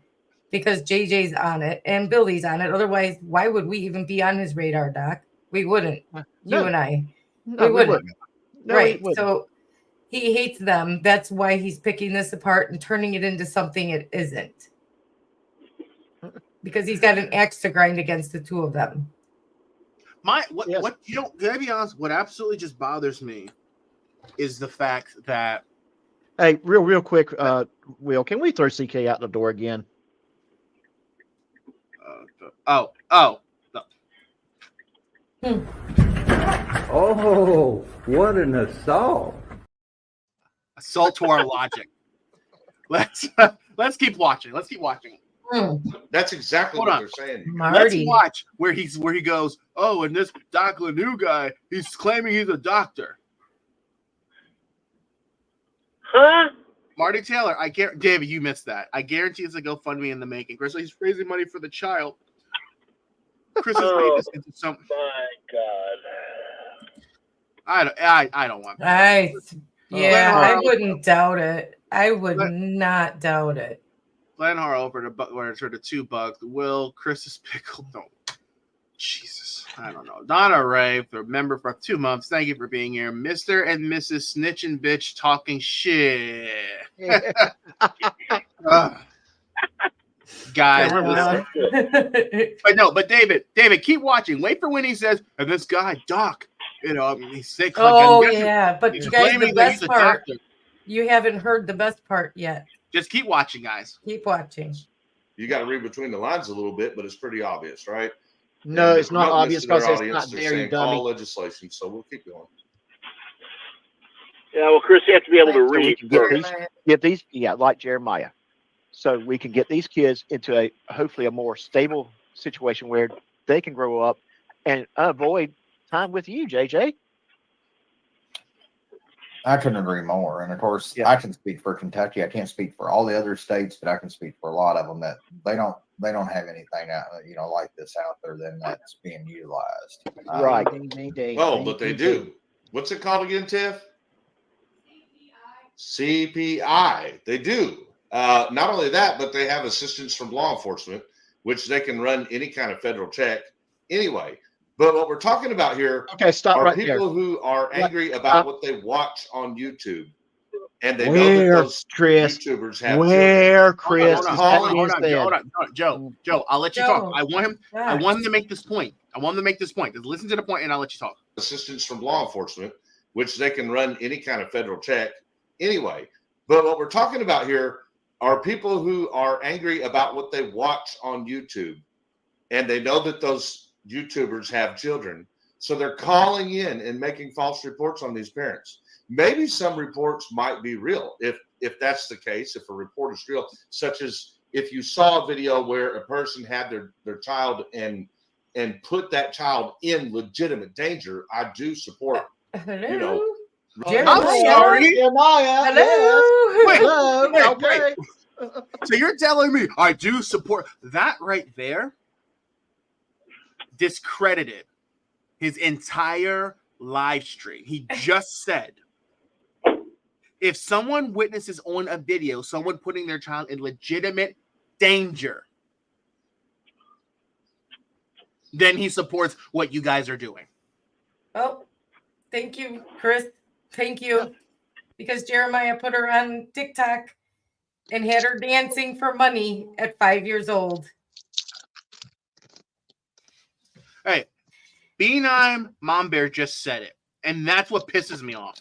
Because JJ's on it and Billy's on it. Otherwise, why would we even be on his radar, Doc? We wouldn't. No. You and I. No, we wouldn't. No, right. we wouldn't. So he hates them. That's why he's picking this apart and turning it into something it isn't. Because he's got an axe to grind against the two of them. What you know, can I be honest? What absolutely just bothers me is the fact that hey, real quick, Will, can we throw CK out the door again? No. Oh, what an assault! Assault to our logic. Let's keep watching. Let's keep watching. That's exactly what they're saying. Let's watch where he goes. Oh, and this Doc Lanu guy, he's claiming he's a doctor. Huh? Marty Taylor, David, you missed that. I guarantee it's a GoFundMe in the making. Chris, he's raising money for the child. Chris has made this into some. My God. I don't want that. I wouldn't doubt it. I would not doubt it. Glenn Harl over to $2. Will Chris's pickle? No, Jesus, I don't know. Donna Ray, for member for 2 months. Thank you for being here, Mr. and Mrs. Snitching Bitch talking shit. Guys, but David, keep watching. Wait for when he says, and this guy Doc, he's sick. Oh yeah, but you guys, the best part, you haven't heard the best part yet. Just keep watching, guys. Keep watching. You got to read between the lines a little bit, but it's pretty obvious, right? No, And it's not obvious because it's not they're there, you saying dummy. all legislation, so we'll keep going. Yeah, well, Chris, you have to be able to read. Get these, like Jeremiah, so we can get these kids into hopefully a more stable situation where they can grow up and avoid time with you, JJ. I couldn't agree more. And of course, I can speak for Kentucky. I can't speak for all the other states, but I can speak for a lot of them that they don't have anything out, like this out there then that's being utilized. Right. Oh, but they do. What's it called again, Tiff? CPI. They do. Not only that, but they have assistance from law enforcement, which they can run any kind of federal check anyway. But what we're talking about here are people who are angry about what they watch on YouTube. And they know that those YouTubers have Chris? Hold on. Joe, I'll let you talk. I want him to make this point. Just listen to the point and I'll let you talk. Assistance from law enforcement, which they can run any kind of federal check anyway. But what we're talking about here are people who are angry about what they watch on YouTube. And they know that those YouTubers have children. So they're calling in and making false reports on these parents. Maybe some reports might be real. If that's the case, if a report is real, such as if you saw a video where a person had their child and put that child in legitimate danger, I do support, Jeremiah. I'm sorry. Jeremiah. Hello. Wait. So you're telling me I do support that right there? Discredited his entire live stream. He just said, if someone witnesses on a video someone putting their child in legitimate danger, then he supports what you guys are doing. Oh, thank you, Chris. Thank you. Because Jeremiah put her on TikTok and had her dancing for money at 5 years old. Hey, B9 Mom Bear just said it, and that's what pisses me off.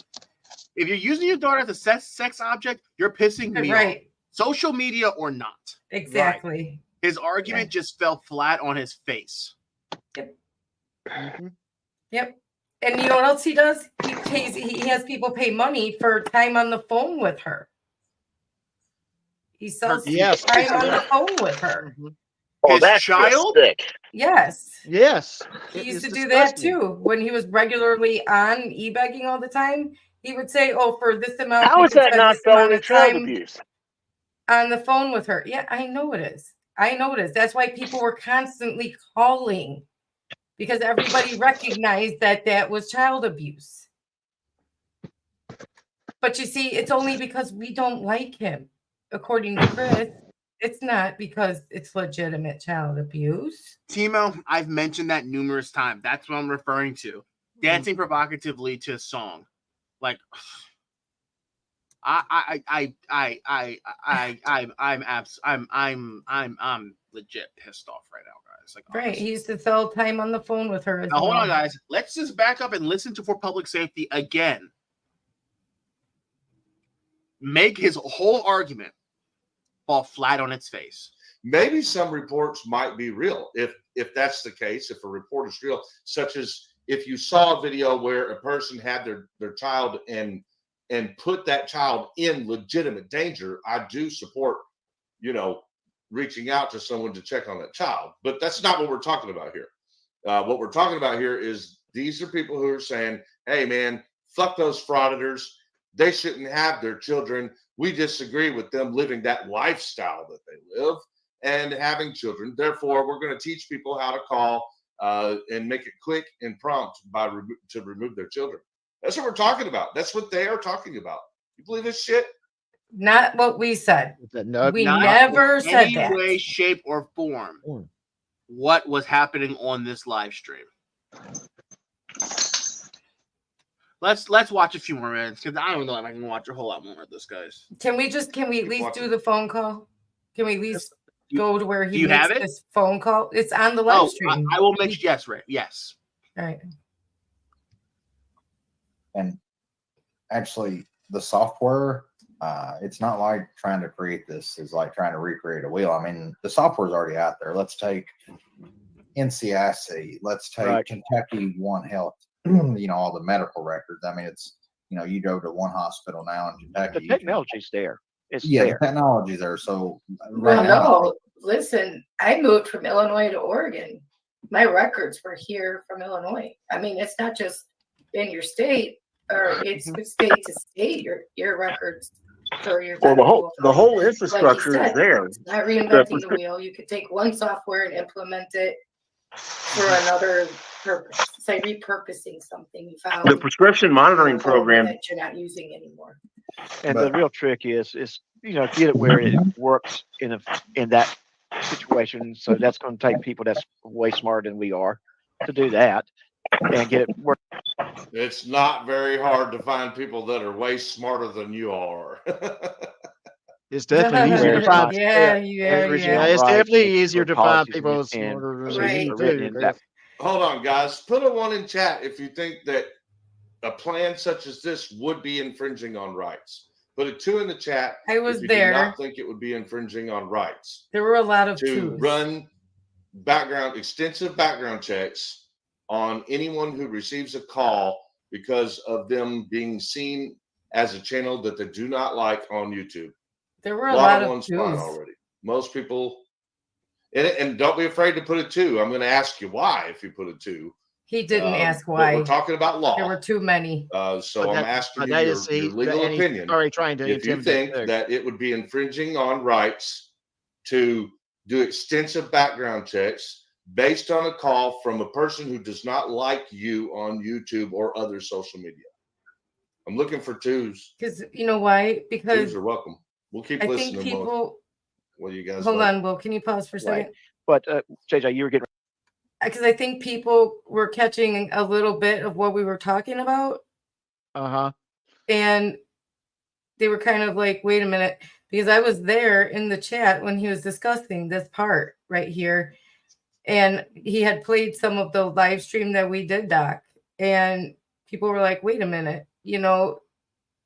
If you're using your daughter as a sex object, you're pissing me off. Social media or not. Exactly. Right. His argument just fell flat on his face. Yep. Yep. And you know what else he does? He has people pay money for time on the phone with her. He sells time on the phone with her. Oh, that's child? Sick. Yes. Yes. He used to do that too. When he was regularly on e-begging all the time, he would say, "Oh, for this amount." How is that not felony child abuse? On the phone with her. Yeah, I know it is. I know it is. That's why people were constantly calling, because everybody recognized that that was child abuse. But you see, it's only because we don't like him, according to Chris. It's not because it's legitimate child abuse. Timo, I've mentioned that numerous times. That's what I'm referring to. Dancing provocatively to a song, like I'm legit pissed off right now, guys. Like, right, he used to sell time on the phone with her. Now, hold on, guys. Let's just back up and listen to For Public Safety again. Make his whole argument fall flat on its face. Maybe some reports might be real. If that's the case, if a report is real, such as if you saw a video where a person had their child and put that child in legitimate danger, I do support, reaching out to someone to check on that child. But that's not what we're talking about here. What we're talking about here is these are people who are saying, hey, man, fuck those frauditors. They shouldn't have their children. We disagree with them living that lifestyle that they live and having children. Therefore, we're going to teach people how to call and make it quick and prompt to remove their children. That's what we're talking about. That's what they are talking about. You believe this shit? Not what we said. No, we never said any that. way, shape, or form what was happening on this live stream. Let's watch a few more minutes, because I don't know if I can watch a whole lot more of this, guys. Can we at least do the phone call? Can we at least go to where he you makes have it? this phone call? It's on the live stream. I will mention yes, right? Yes. All right. And actually, the software, it's not like trying to create this is like trying to recreate a wheel. I mean, the software is already out there. Let's take NCIC. Let's take Kentucky One Health. All the medical records. I mean, it's, you go to one hospital now in Kentucky. The technology's there. It's there. The technology's there. So listen, I moved from Illinois to Oregon. My records were here from Illinois. I mean, it's not just in your state, or it's state to state. Your records for your the whole infrastructure is there. It's not reinventing the wheel. You could take one software and implement it for another purpose. Say repurposing something you found. The prescription monitoring program that you're not using anymore. And the real trick is get it where it works in that situation. So that's going to take people that's way smarter than we are to do that and get it work. It's not very hard to find people that are way smarter than you are. It's definitely easier to find. It's definitely easier to find people smarter than you do. Hold on, guys. Put a 1 in chat if you think that a plan such as this would be infringing on rights. Put a 2 in the chat. I was if you there. Do not think it would be infringing on rights. There were a lot of to run extensive background checks on anyone who receives a call because of them being seen as a channel that they do not like on YouTube. There were a lot of ones fine already. Most people, and don't be afraid to put a 2. I'm going to ask you why if you put a 2. He didn't ask why. We're talking about law. There were too many. So I'm asking you your legal opinion. If you think that it would be infringing on rights to do extensive background checks based on a call from a person who does not like you on YouTube or other social media. I'm looking for 2s. Because you know why? Because 2s are welcome. We'll keep I listening. think people. What do you guys? Hold on, Will. Can you pause for a second? But JJ, you were getting. Because I think people were catching a little bit of what we were talking about. Uh-huh. And they were kind of like, wait a minute, because I was there in the chat when he was discussing this part right here. And he had played some of the live stream that we did, Doc. And people were like, wait a minute, you know,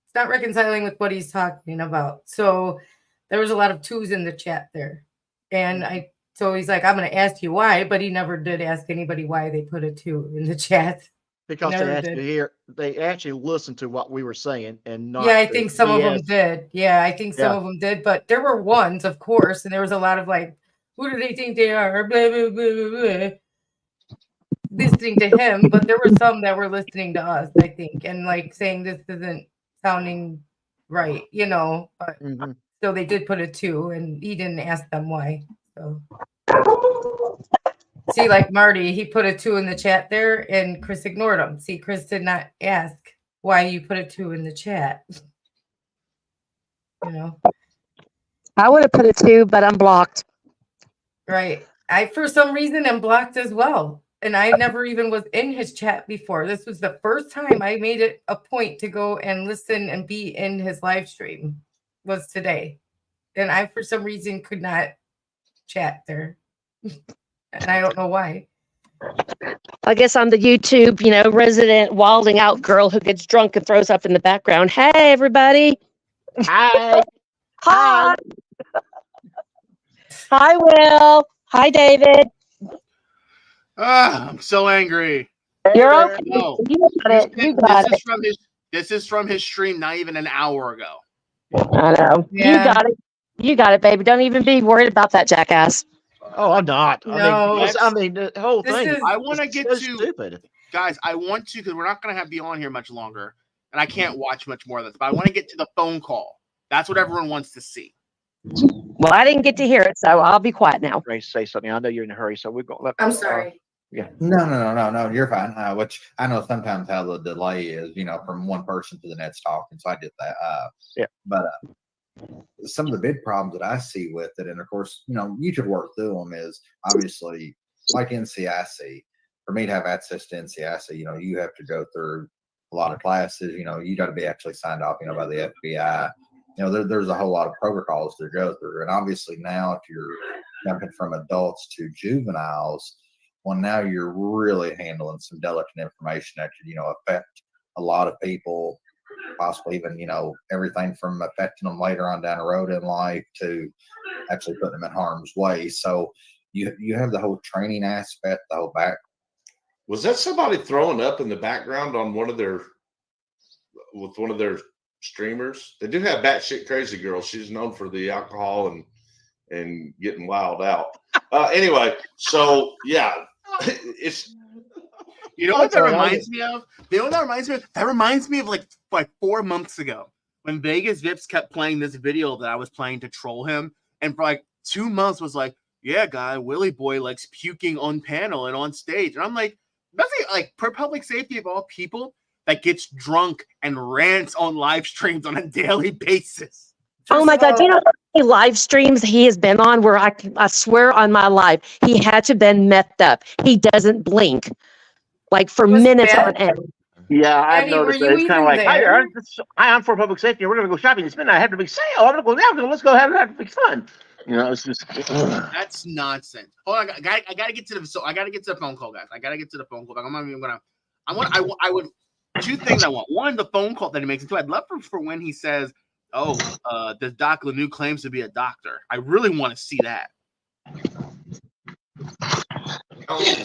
it's not reconciling with what he's talking about. So there was a lot of twos in the chat there. And so he's like, I'm going to ask you why, but he never did ask anybody why they put a 2 in the chat. Because Never they actually did. hear, they actually listened to what we were saying and not. Yeah, I think some of them BS. did. Yeah, I think some Yeah. of them did, but there were ones, of course, and there was a lot of like, who do they think they are? Blah, blah, blah, blah, blah. Listening to him, but there were some that were listening to us, I think, and like saying this isn't sounding right, you know. But so they did put a 2, and he didn't ask them why. So see, like Marty, he put a 2 in the chat there, and Chris ignored him. See, Chris did not ask why you put a 2 in the chat. You know, I would have put a 2, but I'm blocked. right? I, for some reason, am blocked as well. And I never even was in his chat before. This was the first time I made it a point to go and listen and be in his live stream was today. And I, for some reason, could not chat there. And I don't know why. I guess I'm the YouTube, resident wilding out girl who gets drunk and throws up in the background. Hey, everybody. Hi. Hi. Hi, Will. Hi, David. I'm so angry. You're okay. No, You got it. You got it. This is from his stream not even an hour ago. I know. Yeah. You got it. You got it, baby. Don't even be worried about that jackass. Oh, I'm not. No. I mean, the whole thing. I want to get so to stupid. Guys. I want to, because we're not going to be on here much longer, and I can't watch much more of this. But I want to get to the phone call. That's what everyone wants to see. Well, I didn't get to hear it, so I'll be quiet now. Ray, say something. I know you're in a hurry, so we're going to let. I'm sorry. Yeah. No. You're fine. Which I know sometimes how the delay is, from one person to the next talking. So I did that. Yeah. But some of the big problems that I see with it, and of course, you could work through them, is obviously like NCIC. For me to have access to NCIC, you have to go through a lot of classes. You got to be actually signed off, by the FBI. There's a whole lot of protocols to go through. And obviously now if you're jumping from adults to juveniles, well, now you're really handling some delicate information that could, affect a lot of people, possibly even, everything from affecting them later on down the road in life to actually putting them in harm's way. So you have the whole training aspect, the whole back. Was that somebody throwing up in the background on one of their streamers? They do have batshit crazy girl. She's known for the alcohol and getting wild out. Anyway, so yeah, it's. You know what that reminds me of? You know what that reminds me of? That reminds me of like 4 months ago when Vegas Vips kept playing this video that I was playing to troll him, and for like 2 months was like, yeah, guy, Willie Boy likes puking on panel and on stage, and I'm like, that's like per public safety of all people that gets drunk and rants on live streams on a daily basis. Oh my God! Do you know how many live streams he has been on where I swear on my life he had to been methed up. He doesn't blink, like for minutes on end. Yeah, I've Eddie, noticed were that. you It's kind of even like, hi, there? Aaron. I'm for public safety. We're going to go shopping this midnight. I have a big sale. I'm going to go now. Let's go have a big fun. It's just. That's nonsense. Hold on, I gotta get to the phone call, guys. I gotta get to the phone call. I'm not even gonna. I would. 2 things I want. One, the phone call that he makes. And 2, I'd love for when he says, "Oh, does Doc Lanoux claims to be a doctor?" I really want to see that.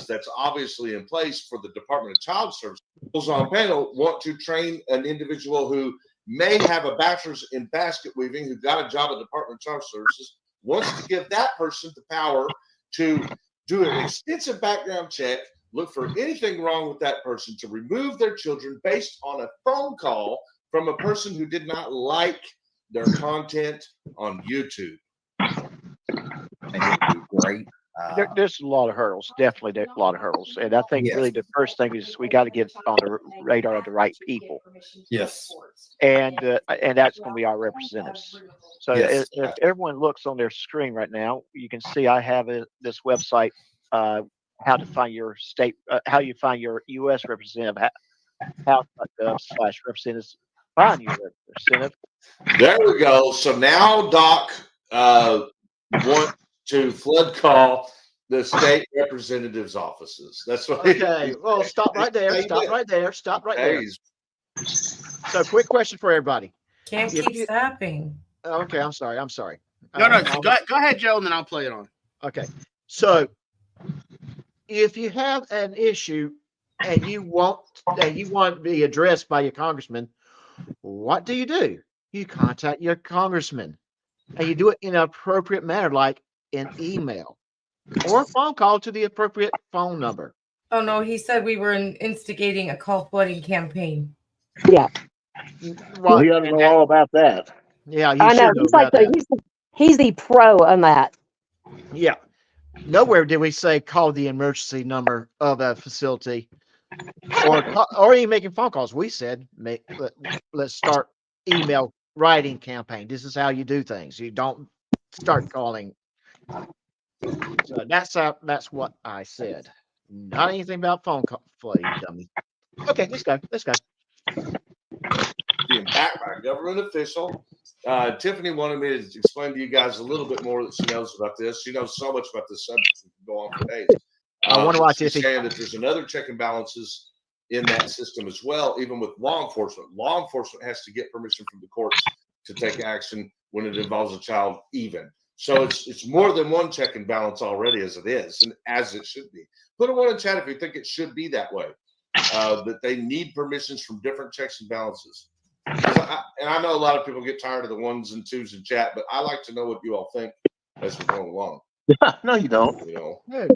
That's obviously in place for the Department of Child Services. Those on panel want to train an individual who may have a bachelor's in basket weaving, who got a job at the Department of Child Services, wants to give that person the power to do an extensive background check, look for anything wrong with that person, to remove their children based on a phone call from a person who did not like their content on YouTube. Great. There's a lot of hurdles, definitely a lot of hurdles. And I think really the first thing is we got to get on the radar of the right people. Yes. And that's going to be our representatives. So Yes. if everyone looks on their screen right now, you can see I have this website, how to find your state, how you find your U.S. representative, house.gov/representatives find your representative. There we go. So now Doc wants to flood call the state representatives' offices. That's what. Okay. Well, stop right there. Stop right there. Stop right there. So, quick question for everybody. Can't keep stopping. Okay, I'm sorry. I'm sorry. No, go ahead, Joe, and then I'll play it on. Okay. So, if you have an issue and you want to be addressed by your congressman, what do? You contact your congressman, and you do it in an appropriate manner, like an email or a phone call to the appropriate phone number. Oh no, he said we were instigating a call flooding campaign. Yeah. Well, he doesn't know all about that. Yeah, I know. He's like he's the pro on that. Yeah. Nowhere did we say call the emergency number of a facility or even making phone calls. We said let's start email writing campaign. This is how you do things. You don't start calling. So that's what I said. Not anything about phone call flooding, dummy. Okay, let's go. Being backed by a government official. Tiffany wanted me to explain to you guys a little bit more that she knows about this. She knows so much about this subject. We can go on for days. I wonder why she's Tiffany. saying that there's another check and balances in that system as well, even with law enforcement. Law enforcement has to get permission from the courts to take action when it involves a child, even. So it's more than one check and balance already as it is, and as it should be. Put a one in chat if you think it should be that way, that they need permissions from different checks and balances. And I know a lot of people get tired of the ones and twos in chat, but I like to know what you all think as we're going along. No, you don't. You know, No.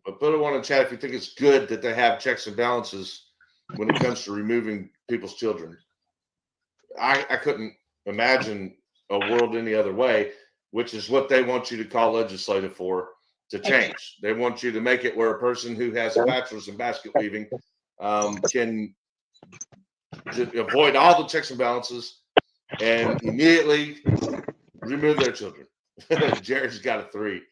but put a one in chat if you think it's good that they have checks and balances when it comes to removing people's children. I couldn't imagine a world any other way, which is what they want you to call legislative for to change. They want you to make it where a person who has a bachelor's in basket weaving can avoid all the checks and balances and immediately remove their children. Jerry's got a 3.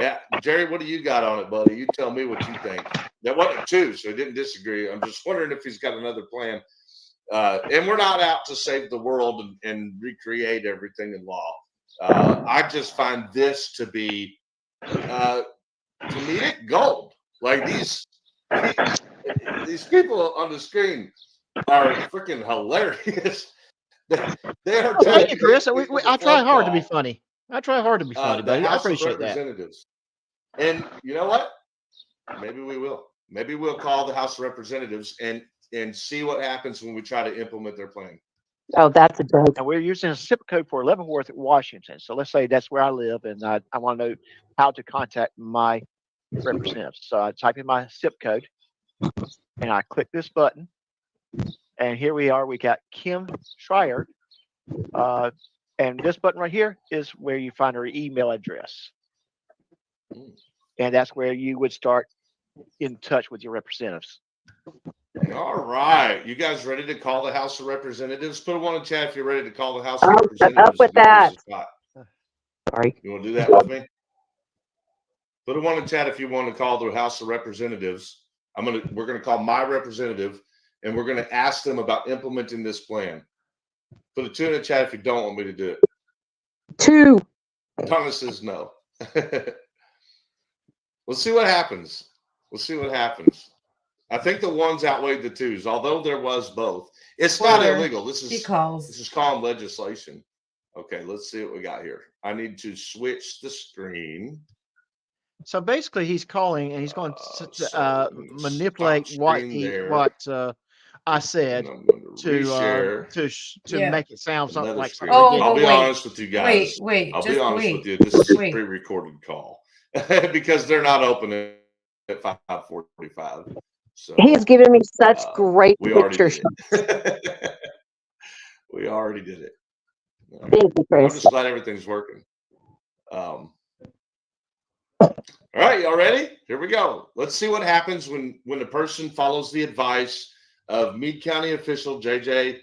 Yeah, Jerry, what do you got on it, buddy? You tell me what you think. That wasn't 2, so I didn't disagree. I'm just wondering if he's got another plan. And we're not out to save the world and recreate everything in law. I just find this to be comedic gold. Like these people on the screen are freaking hilarious. They are. Thank you, Chris. I try hard to be funny. I try hard to be funny, The buddy. I House of appreciate that. Representatives. And you know what? Maybe we will. Maybe we'll call the House of Representatives and see what happens when we try to implement their plan. Oh, that's a joke. And we're using a zip code for Leavenworth, Washington. So let's say that's where I live, and I want to know how to contact my representatives. So I type in my zip code, and I click this button, and here we are. We got Kim Schreier, and this button right here is where you find her email address, and that's where you would start in touch with your representatives. All right. You guys ready to call the House of Representatives? Put a one in chat if you're ready to call the House of Representatives. Up with that. Sorry. You want to do that with me? Put a one in chat if you want to call the House of Representatives. We're gonna call my representative and we're gonna ask them about implementing this plan. Put a 2 in the chat if you don't want me to do it. 2. Thomas says no. We'll see what happens. I think the 1s outweighed the 2s, although there was both. It's not illegal. This is called legislation. Okay, let's see what we got here. I need to switch the screen. So basically, he's calling and he's going to manipulate what I said to make it sound something like something. I'll be honest with you guys. I'll be honest with you. This is a pre-recorded call because they're not open at 5:45. So He has given me such great pictures. We already did it. Thank you, Chris. I'm just glad everything's working. All right, y'all ready? Here we go. Let's see what happens when a person follows the advice of Meade County official JJ,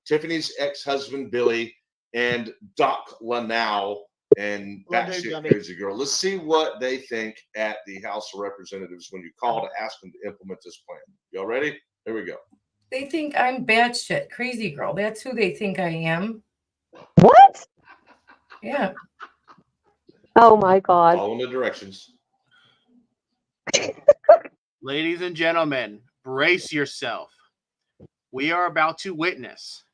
Tiffany's ex-husband Billy, and Doc Lanau and batshit crazy girl. Let's see what they think at the House of Representatives when you call to ask them to implement this plan. Y'all ready? Here we go. They think I'm batshit crazy girl. That's who they think I am. What? Yeah. Oh my God. Following the directions. Ladies and gentlemen, brace yourself. We are about to witness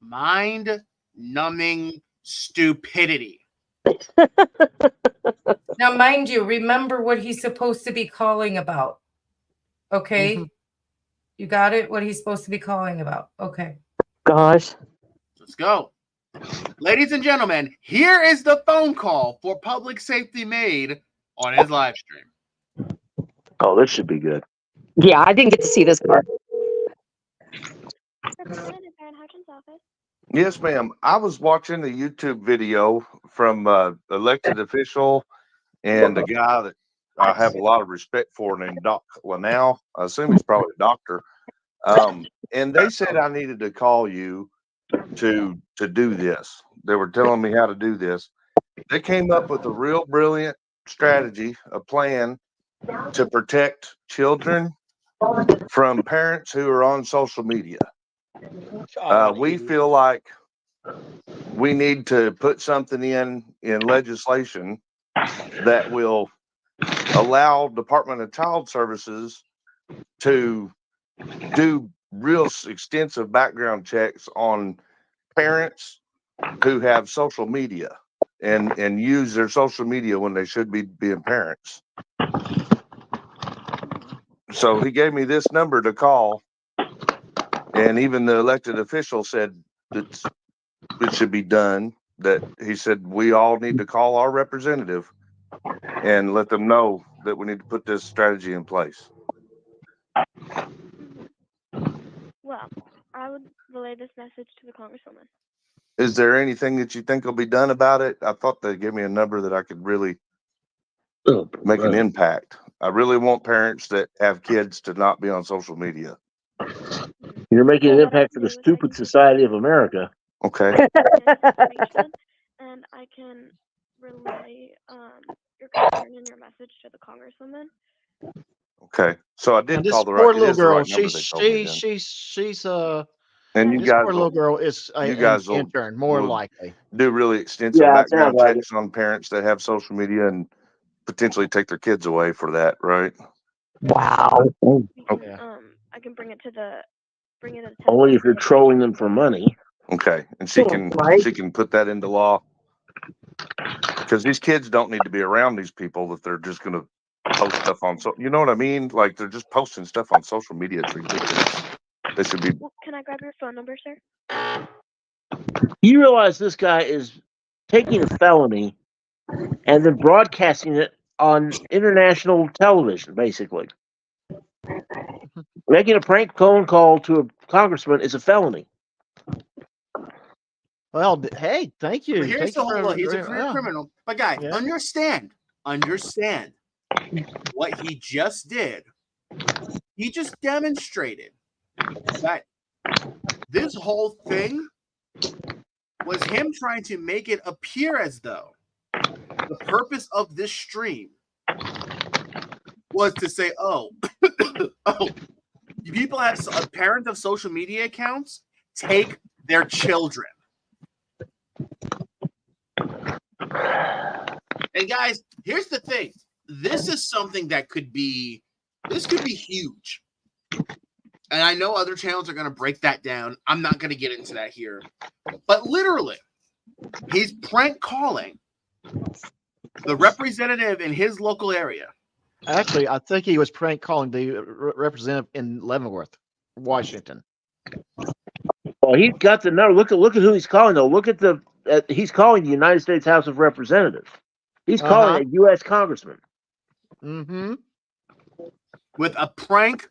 mind-numbing stupidity. Now, mind you, remember what he's supposed to be calling about. Okay? Mm-hmm. You got it? What he's supposed to be calling about. Okay. Gosh. Let's go. Ladies and gentlemen, here is the phone call for Public Safety made on his live stream. Oh, this should be good. Yeah, I didn't get to see this part. Yes, ma'am. I was watching the YouTube video from elected official and a guy that I have a lot of respect for named Doc Lanau. I assume he's probably a doctor. And they said I needed to call you to do this. They were telling me how to do this. They came up with a real brilliant strategy, a plan to protect children from parents who are on social media. We feel like we need to put something in legislation that will allow Department of Child Services to do real extensive background checks on parents who have social media and use their social media when they should be being parents. So he gave me this number to call, and even the elected official said that it should be done. That he said we all need to call our representative and let them know that we need to put this strategy in place. Well, I would relay this message to the Congresswoman. Is there anything that you think will be done about it? I thought they gave me a number that I could really make an impact. I really want parents that have kids to not be on social media. You're making an impact for the stupid society of America. Okay. And I can relay your concern and your message to the Congresswoman. Okay. So I And did this call the poor right. It little is the girl, right number they told me then. she's And you this guys poor little girl is an will intern, more likely. do really extensive Yeah, it sounds background like checks on parents that have social media and potentially take their kids away for that, right? Wow. Okay. I can bring it to Only if you're trolling them for money. Okay. And she can put that into law. Because these kids don't need to be around these people if they're just going to post stuff on you know what I mean? Like they're just posting stuff on social media. It's ridiculous. They should be. Well, can I grab your phone number, sir? You realize this guy is taking a felony and then broadcasting it on international television, basically. Making a prank phone call to a congressman is a felony. Well, hey, thank you. But here's Thank the you whole for- look. He's a career yeah. criminal. But guys, Yeah. understand what he just did. He just demonstrated that this whole thing was him trying to make it appear as though the purpose of this stream was to say, oh, people have a parent of social media accounts, take their children. And guys, here's the thing. This is something that could be huge. And I know other channels are going to break that down. I'm not going to get into that here. But literally, he's prank calling the representative in his local area. Actually, I think he was prank calling the representative in Leavenworth, Washington. Well, he's got the number. Look at who he's calling, though. Look at he's calling the United States House of Representatives. He's calling a U.S. congressman. Mm-hmm. With a prank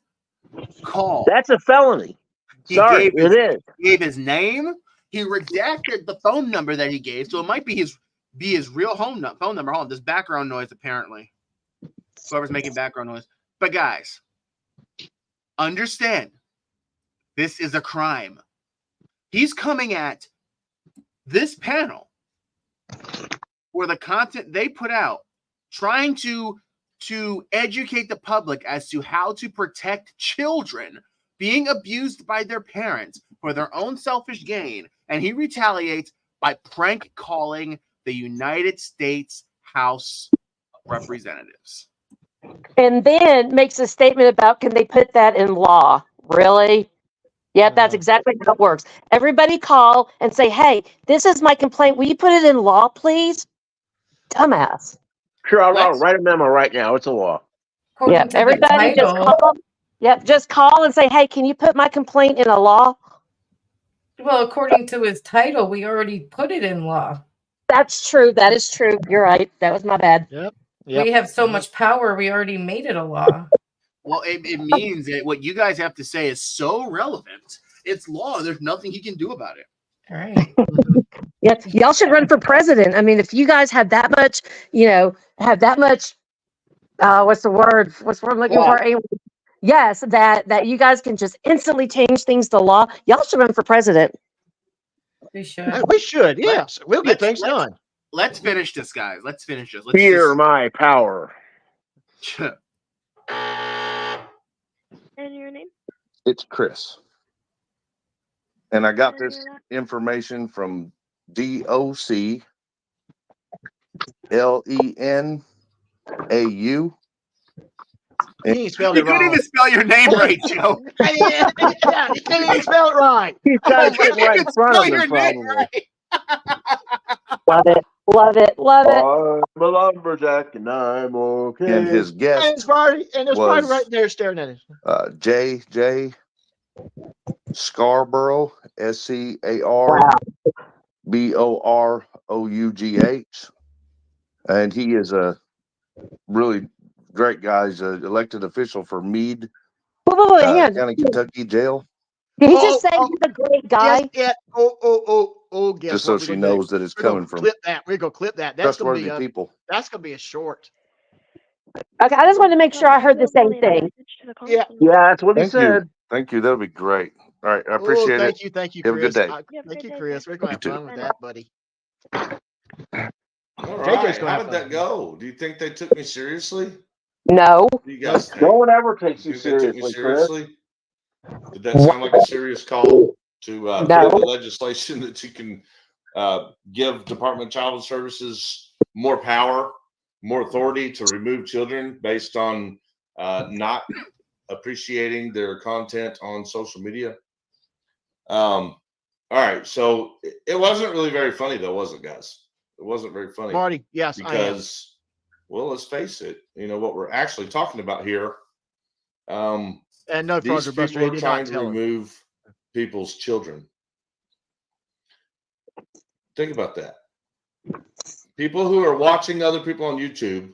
call. That's a felony. Sorry, it is. He gave his name. He redacted the phone number that he gave, so it might be his real phone number. Hold on, there's background noise apparently. Whoever's making background noise. But guys, understand, this is a crime. He's coming at this panel for the content they put out, trying to educate the public as to how to protect children being abused by their parents for their own selfish gain, and he retaliates by prank calling the United States House of Representatives. And then makes a statement about, can they put that in law? Really? Yeah, that's exactly how it works. Everybody call and say, hey, this is my complaint. Will you put it in law, please? Dumbass. Sure, I'll write a memo right now. It's a law. According Yeah, to the everybody just title, call. Yep, just call and say, hey, can you put my complaint in a law? well, according to his title, we already put it in law. That's true. That is true. You're right. That was my bad. Yep. We have so much power, we already made it a law. Well, it means that what you guys have to say is so relevant. It's law. There's nothing he can do about it. All right. Yeah, y'all should run for president. I mean, if you guys have that much, have that much, what's the word? What's the word I'm looking for? Yes, that you guys can just instantly change things to law. Y'all should run for president. We should. We should. Yes, we'll get things done. Let's finish this, guys. Let's finish this. Fear my power. And your name? It's Chris. And I got this information from DOC LENAU. He spelled You it couldn't wrong. even spell your name right, Joe. Yeah, he couldn't even spell it right. He's trying to sit right in front of him, Your name probably. right. Love it. Love it. Love it. I'm a lumberjack and I'm okay. And his guest And it's probably was right there staring at us. J. Scarborough, SCARBOROUGH. And he is a really great guy. He's an elected official for Meade Hang on. County, Kentucky jail. Did he just say he's a great guy? Yes, guess Just so what we're she gonna knows do? that it's We're gonna coming from clip that. We're gonna clip that. That's gonna trustworthy be people. That's gonna be a short. Okay, I just wanted to make sure I heard the same thing. Yeah. Yeah, that's what he Thank said. you. Thank you. That'll be great. All right. I appreciate Thank it. you. Thank you, Have a Chris. good day. Thank you, Chris. We're gonna have fun with that, buddy. All JJ's right. gonna How have did that fun. go? Do you think they took me seriously? No. What do you guys think? No one ever takes You you think they took me seriously, Chris. seriously? Did that sound like a serious call to put No. in the legislation that you can give Department of Child Services more power, more authority to remove children based on not appreciating their content on social media? All right. So it wasn't really very funny, though, was it, guys? It wasn't very funny. Marty, yes, because, well, let's face it. You know what we're actually talking about here. And no These further Buster, people he are did trying not to tell him. remove people's children. Think about that. People who are watching other people on YouTube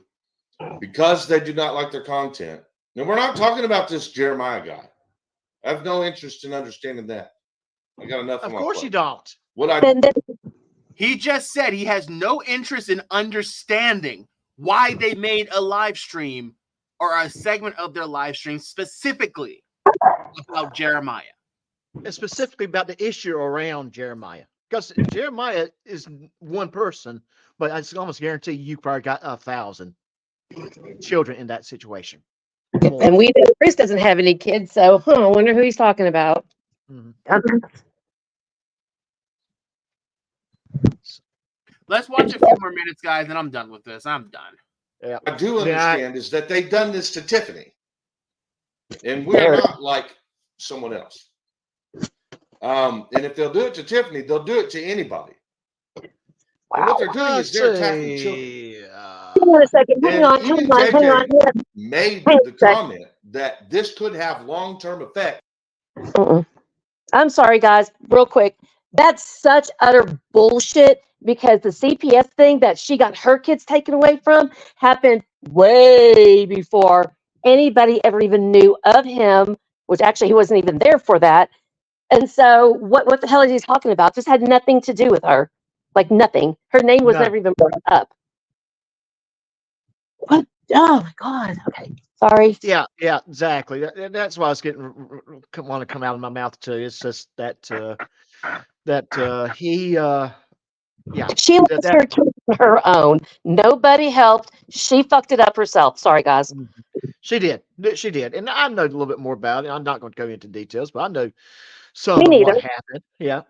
because they do not like their content. Now, we're not talking about this Jeremiah guy. I have no interest in understanding that. I got enough. Of course plate. you don't. What He just said he has no interest in understanding why they made a live stream or a segment of their live stream specifically about Jeremiah. And specifically about the issue around Jeremiah. Because Jeremiah is one person, but I can almost guarantee you probably got 1,000 children in that situation. And we know Chris doesn't have any kids, so I wonder who he's talking about. Let's watch a few more minutes, guys, and I'm done with this. I'm done. Yeah. I do understand is that they've done this to Tiffany, and we're not like someone else. And if they'll do it to Tiffany, they'll do it to anybody. And what they're doing is they're attacking children. Hang on a second. Hang on. Even Hang on. JJ made the comment that this could have long-term effect. I'm sorry, guys. Real quick. That's such utter bullshit because the CPS thing that she got her kids taken away from happened way before anybody ever even knew of him, which actually he wasn't even there for that. And so what the hell is he talking about? This had nothing to do with her. Like nothing. Her name was never even brought up. What? Oh my God. Okay. Sorry. Yeah, exactly. That's why I was want to come out of my mouth too. It's just that he She lost her kids on her own. Nobody helped. She fucked it up herself. Sorry, guys. She did. She did. And I know a little bit more about it. I'm not going to go into details, but I know some Me of neither. what happened. Yeah.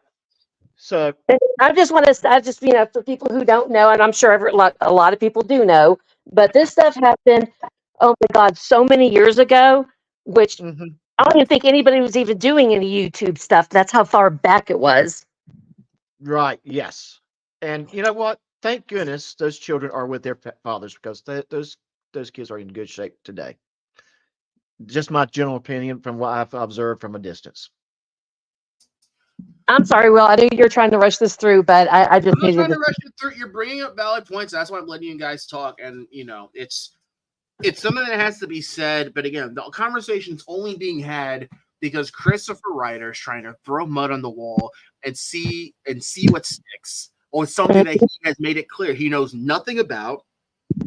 So And I just want to, I just, for people who don't know, and I'm sure a lot of people do know, but this stuff happened, oh my God, so many years ago, which I don't even think anybody was even doing any YouTube stuff. That's how far back it was. right, yes. And you know what? Thank goodness those children are with their fathers because those kids are in good shape today. Just my general opinion from what I've observed from a distance. I'm sorry, Will. I knew you were trying to rush this through, but I just I'm not needed trying to. to rush you through. You're bringing up valid points. That's why I'm letting you guys talk. And it's something that has to be said. But again, the conversation's only being had because Christopher Ryder is trying to throw mud on the wall and see what sticks. Or something that he has made it clear he knows nothing about,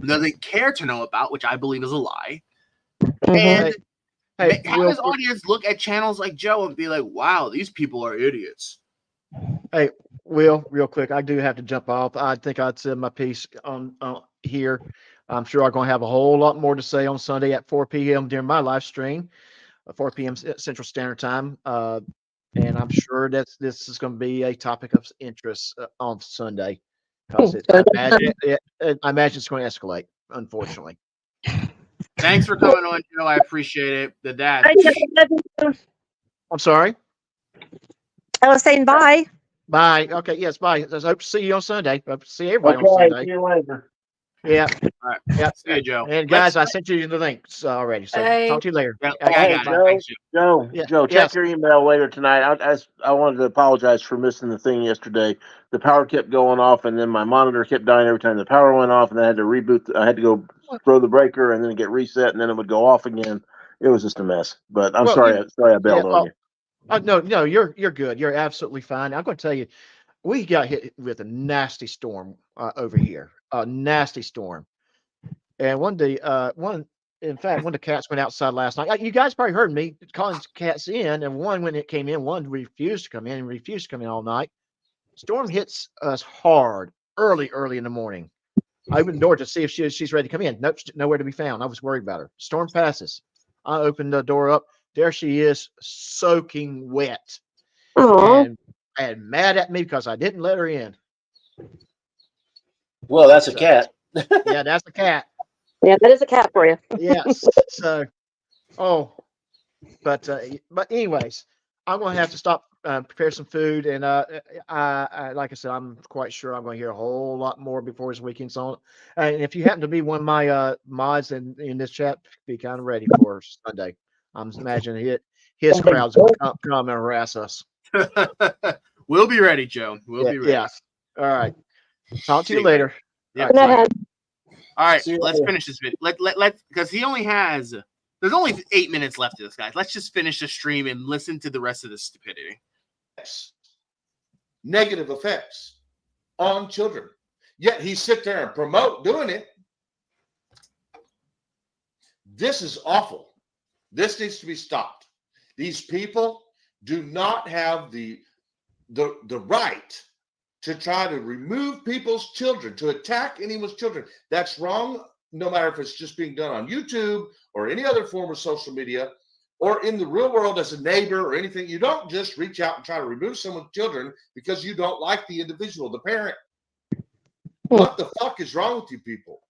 doesn't care to know about, which I believe is a lie. And have his audience look at channels like Joe and be like, wow, these people are idiots. Hey, Will, real quick, I do have to jump off. I think I'd said my piece on here. I'm sure I'm going to have a whole lot more to say on Sunday at 4 p.m. during my live stream, 4 p.m. Central Standard Time. And I'm sure this is going to be a topic of interest on Sunday because I imagine it's going to escalate, unfortunately. Thanks for coming on, Joe. I appreciate it. The dad. I'm sorry. I was saying bye. Bye. Okay. Yes. Bye. I hope to see you on Sunday. Hope to see everybody on Sunday. See you later. Yeah. All right. Yeah. See you, Joe. And guys, I sent you the links already. So talk to you later. Hey, Joe, Yeah. check your email later tonight. I wanted to apologize for missing the thing yesterday. The power kept going off, and then my monitor kept dying every time the power went off, and I had to reboot. I had to go throw the breaker, and then get reset, and then it would go off again. It was just a mess. But I'm sorry. Sorry I bailed on you. No, you're good. You're absolutely fine. I'm going to tell you, we got hit with a nasty storm over here. A nasty storm. And one of the cats went outside last night. You guys probably heard me calling cats in, and one when it came in, one refused to come in and refused to come in all night. Storm hits us hard early in the morning. I opened the door to see if she's ready to come in. Nope, nowhere to be found. I was worried about her. Storm passes. I opened the door up. There she is, soaking wet. And mad at me because I didn't let her in. Well, that's a cat. Yeah, that's a cat. Yeah, that is a cat for you. Yes. So, but anyways, I'm going to have to stop, prepare some food, and I like I said, I'm quite sure I'm going to hear a whole lot more before this weekend's on. And if you happen to be one of my mods in this chat, be kind of ready for Sunday. I'm imagining his crowd's going to come and harass us. We'll be ready, Joe. We'll be ready. Yes. All right. Talk to you later. Yeah. All right. Let's finish this video. Let because there's only 8 minutes left of this, guys. Let's just finish the stream and listen to the rest of the stupidity. Negative effects on children. Yet he sit there and promote doing it. This is awful. This needs to be stopped. These people do not have the right to try to remove people's children, to attack anyone's children. That's wrong, no matter if it's just being done on YouTube or any other form of social media or in the real world as a neighbor or anything. You don't just reach out and try to remove someone's children because you don't like the individual, the parent. What the fuck is wrong with you people?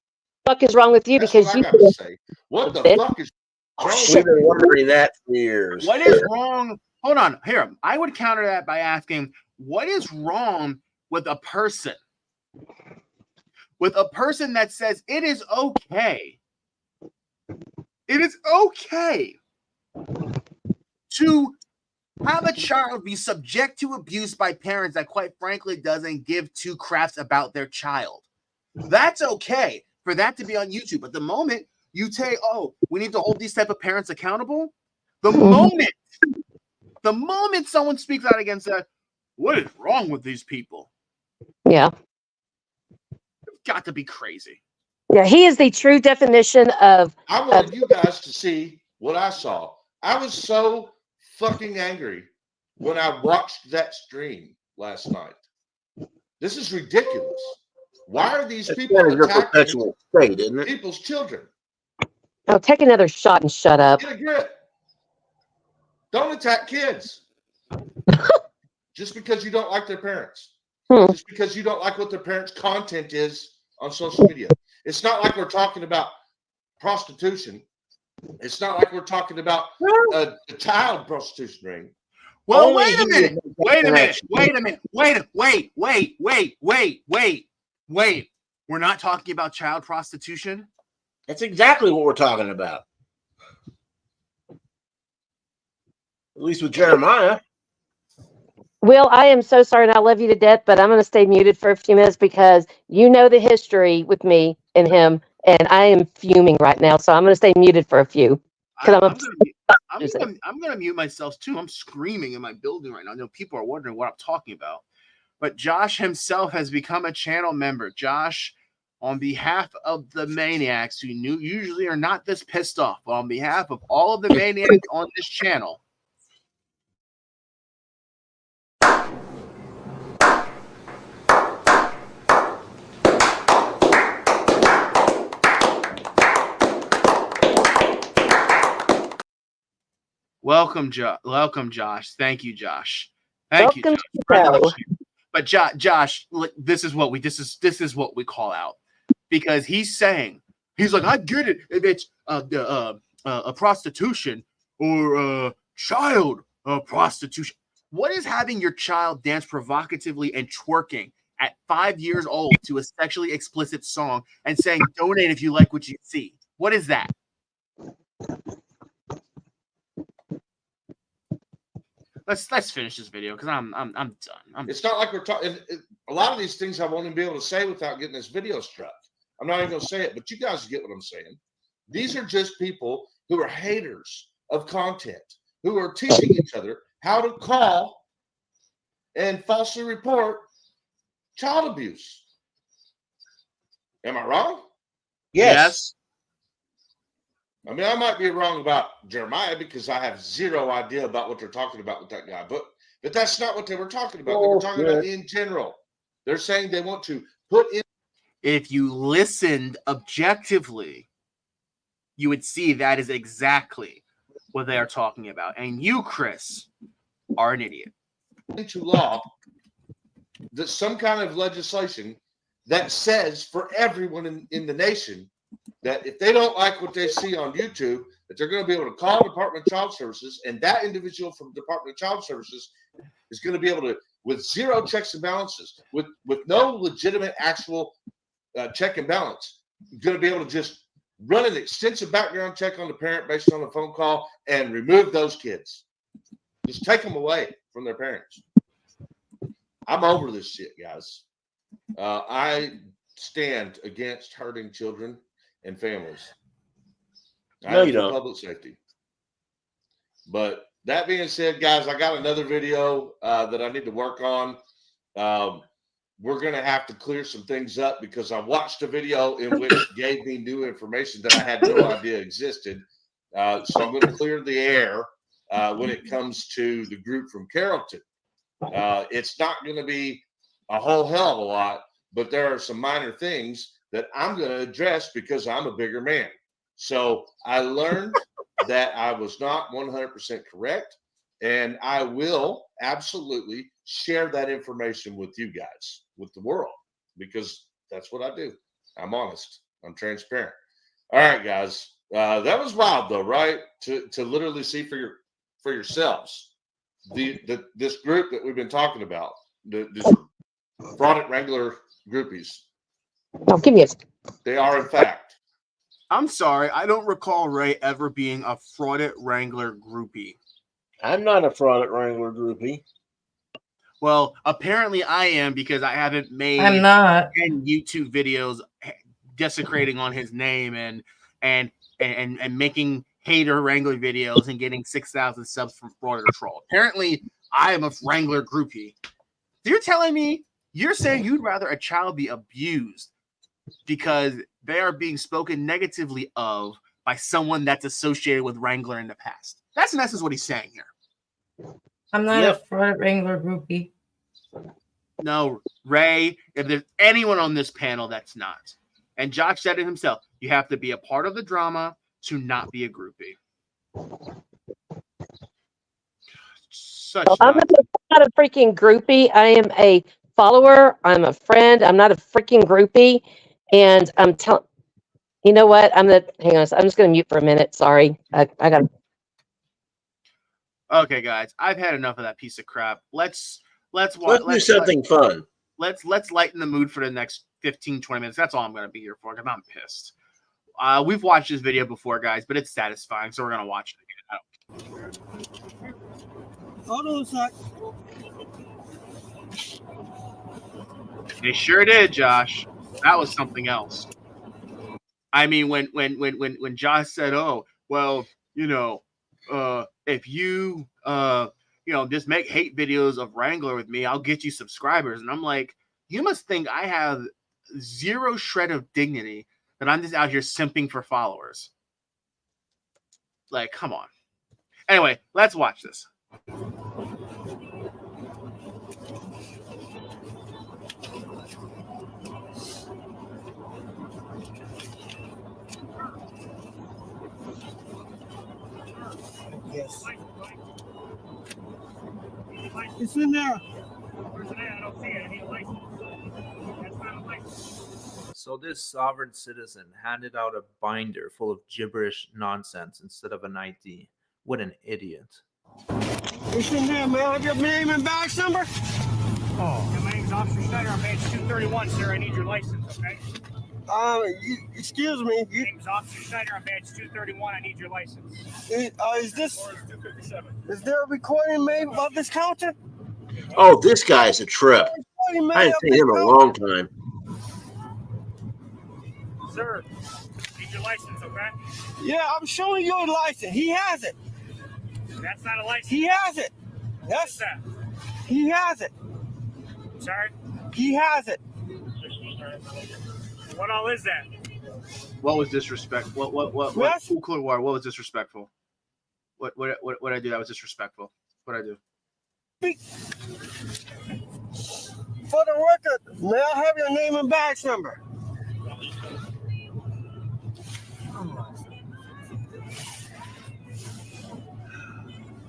What is wrong with you? That's because what you I gotta say. What the fuck is wrong with you? We've been wondering that for years. What is wrong? Hold on. Here, I would counter that by asking, what is wrong with a person? With a person that says it is okay. It is okay to have a child be subject to abuse by parents that quite frankly doesn't give two craps about their child. That's okay for that to be on YouTube. But the moment you say, oh, we need to hold these type of parents accountable, the moment someone speaks out against that, what is wrong with these people? Yeah. You've got to be crazy. Yeah, he is the true definition of. I wanted you guys to see what I saw. I was so fucking angry when I watched that stream last night. This is ridiculous. Why are these people attacking people's children? Oh, take another shot and shut up. Get a grip. Don't attack kids. Just because you don't like their parents. Just because you don't like what their parents' content is on social media. It's not like we're talking about prostitution. It's not like we're talking about a child prostitution ring. Well, Only wait a he minute. would make that Wait a minute. connection. Wait a minute. Wait. We're not talking about child prostitution. That's exactly what we're talking about. At least with Jeremiah. Will, I am so sorry and I love you to death, but I'm going to stay muted for a few minutes because you know the history with me and him, and I am fuming right now. So I'm going to stay muted for a few. I'm gonna mute myself too. I'm screaming in my building right now. I know people are wondering what I'm talking about. But Josh himself has become a channel member. Josh, on behalf of the maniacs who usually are not this pissed off, but on behalf of all of the maniacs on this channel, welcome, Josh. Thank you, Josh. Thank you, Josh. But Josh, look, this is what we call out, because he's like, I get it if it's a prostitution or child prostitution. What is having your child dance provocatively and twerking at 5 years old to a sexually explicit song and saying donate if you like what you see? What is that? Let's finish this video because I'm done. It's not like we're talking. A lot of these things I won't even be able to say without getting this video struck. I'm not even going to say it, but you guys get what I'm saying. These are just people who are haters of content, who are teaching each other how to call and falsely report child abuse. Am I wrong? Yes. I mean, I might be wrong about Jeremiah because I have zero idea about what they're talking about with that guy. But that's not what they were talking about. They were talking about in general. They're saying they want to put in. If you listened objectively, you would see that is exactly what they are talking about. And you, Chris, are an idiot. Into law that some kind of legislation that says for everyone in the nation that if they don't like what they see on YouTube, that they're going to be able to call Department of Child Services, and that individual from Department of Child Services is going to be able to, with zero checks and balances, with no legitimate actual check and balance, going to be able to just run an extensive background check on the parent based on a phone call and remove those kids. Just take them away from their parents. I'm over this shit, guys. I stand against hurting children and families. No, you don't. Public safety. But that being said, guys, I got another video that I need to work on. We're going to have to clear some things up because I watched a video in which gave me new information that I had no idea existed. So I'm going to clear the air when it comes to the group from Carrollton. It's not going to be a whole hell of a lot, but there are some minor things that I'm going to address because I'm a bigger man. So I learned that I was not 100% correct, and I will absolutely share that information with you guys, with the world, because that's what I do. I'm honest. I'm transparent. All right, guys. That was wild, though, right? To literally see for yourselves this group that we've been talking about, this fraudulent Wrangler groupies. Don't give me a. They are, in fact. I'm sorry. I don't recall Ray ever being a fraudulent Wrangler groupie. I'm not a fraudulent Wrangler groupie. Well, apparently I am, because I haven't made I'm not 10 YouTube videos desecrating on his name and making hater Wrangler videos and getting 6,000 subs from Fraud or Troll. Apparently, I am a Wrangler groupie. You're telling me you're saying you'd rather a child be abused because they are being spoken negatively of by someone that's associated with Wrangler in the past. That's in essence what he's saying here. I'm not a fraud Wrangler groupie. No, Ray, if there's anyone on this panel that's not. And Josh said it himself, you have to be a part of the drama to not be a groupie. Such Well, I'm not a freaking groupie. I am a follower. I'm a friend. I'm not a freaking groupie. And I'm telling, you know what? Hang on. I'm just going to mute for a minute. Sorry. I got to. Okay, guys, I've had enough of that piece of crap. Let's do something fun. Let's lighten the mood for the next 15, 20 minutes. That's all I'm going to be here for because I'm pissed. We've watched this video before, guys, but it's satisfying, so we're going to watch it again. Hold on a sec. They sure did, Josh. That was something else. I mean, when Josh said, "Oh, well, if you just make hate videos of Wrangler with me, I'll get you subscribers," and I'm like, you must think I have zero shred of dignity that I'm just out here simping for followers. Like, come on. Anyway, let's watch this. Yes. It's in there. So this sovereign citizen handed out a binder full of gibberish nonsense instead of an ID. What an idiot. It's in there, man. Have your name and badge number? Oh. Yeah, my name's Officer Schneider. I'm badge 231, sir. I need your license, okay? Excuse me. My name's Officer Schneider. I'm badge 231. I need your license. Is there a recording made of this counter? Oh, this guy's a trip. I haven't seen him in a long time. Sir, need your license, okay? Yeah, I'm showing you a license. He has it. That's not a license. He has it. What's that? He has it. Sorry? He has it. What all is that? What was disrespectful? What was disrespectful? What I do that was disrespectful? What I do? For the record, may I have your name and badge number?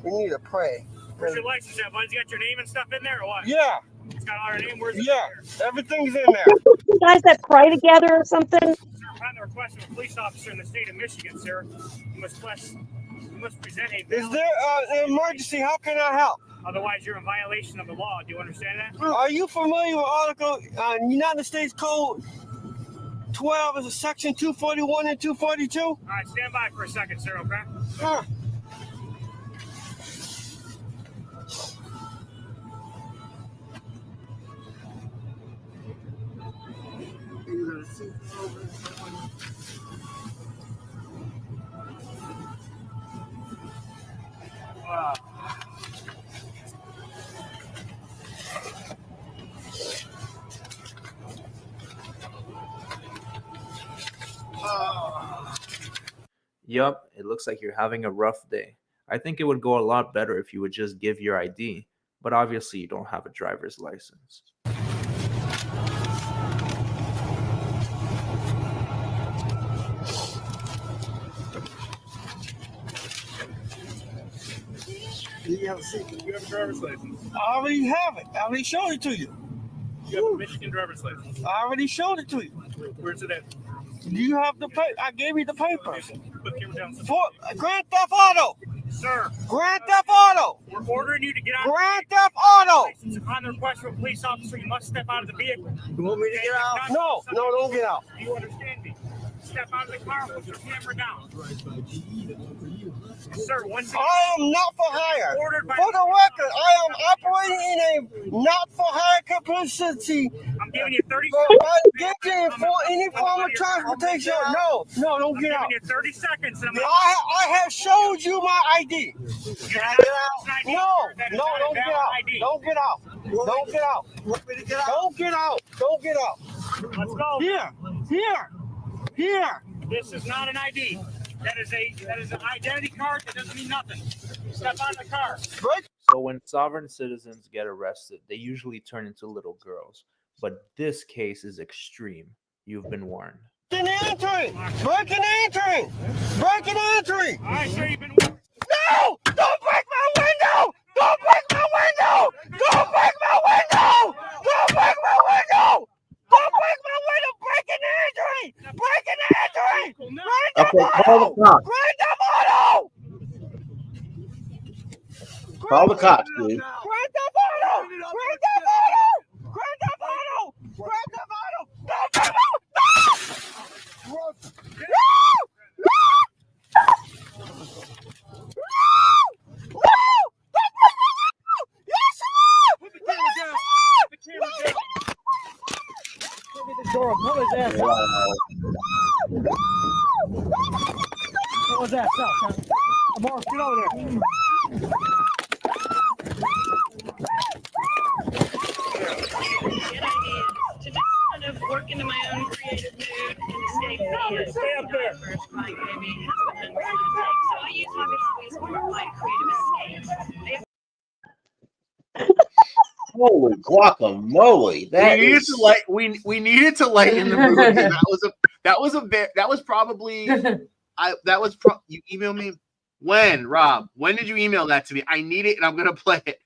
We need to pray. Where's your license at? Bud's got your name and stuff in there or what? Yeah. It's got all our name. Where's it? Yeah, everything's in there. You guys that pray together or something? Sir, upon the request of a police officer in the state of Michigan, sir, you must present a. Is there an emergency? How can I help? Otherwise, you're in violation of the law. Do you understand that? Are you familiar with Article United States Code 12 is a Section 241 and 242? All right, stand by for a second, sir, okay? Yup, it looks like you're having a rough day. I think it would go a lot better if you would just give your ID, but obviously you don't have a driver's license. You have a driver's license. I already have it. I already showed it to you. You have a Michigan driver's license. I already showed it to you. Where's it at? Do you have the paper? I gave you the papers. Put the camera down. For Grand Theft Auto. Sir. Grand Theft Auto. We're ordering you to get out. Grand Theft Auto. Upon the request from a police officer, you must step out of the vehicle. You want me to get out? No, don't get out. Do you understand me? Step out of the car, put your camera down. Sir, once again, I am not for hire. Ordered by For the record, I am operating in a not for hire capacity. I'm giving you 30 seconds. For any form of transportation. No, don't get out. I'm giving you 30 seconds. And I have showed you my ID. Can I get out? No, don't get out. Don't get out. Don't get out. Don't get out. Don't get out. Let's go. Here. This is not an ID. That is an identity card that doesn't mean nothing. Step out of the car. So when sovereign citizens get arrested, they usually turn into little girls. But this case is extreme. You've been warned. Breaking and entering! Breaking and entering! Breaking and entering! I sure you've been. No! Don't break my window! Don't break my window! Don't break my window! Don't break my window! Don't break my window! Breaking and entering! Breaking and entering! Okay, call the cops. Grand Theft Auto! Call the cops, dude. Grand Theft Auto! Grand Theft Auto! Grand Theft Auto! Grand Theft Auto! Don't break my Pull his ass out. Pull his ass out, son. Morris, get over there. To just kind of work into my own creative mood and escape the Stay up there. first my baby has been really sick. So I use hobbies for my creative escape. Holy guacamole! That we needed is to light. We needed to lighten the mood. That was probably you emailed me when, Rob? When did you email that to me? I need it and I'm gonna play it.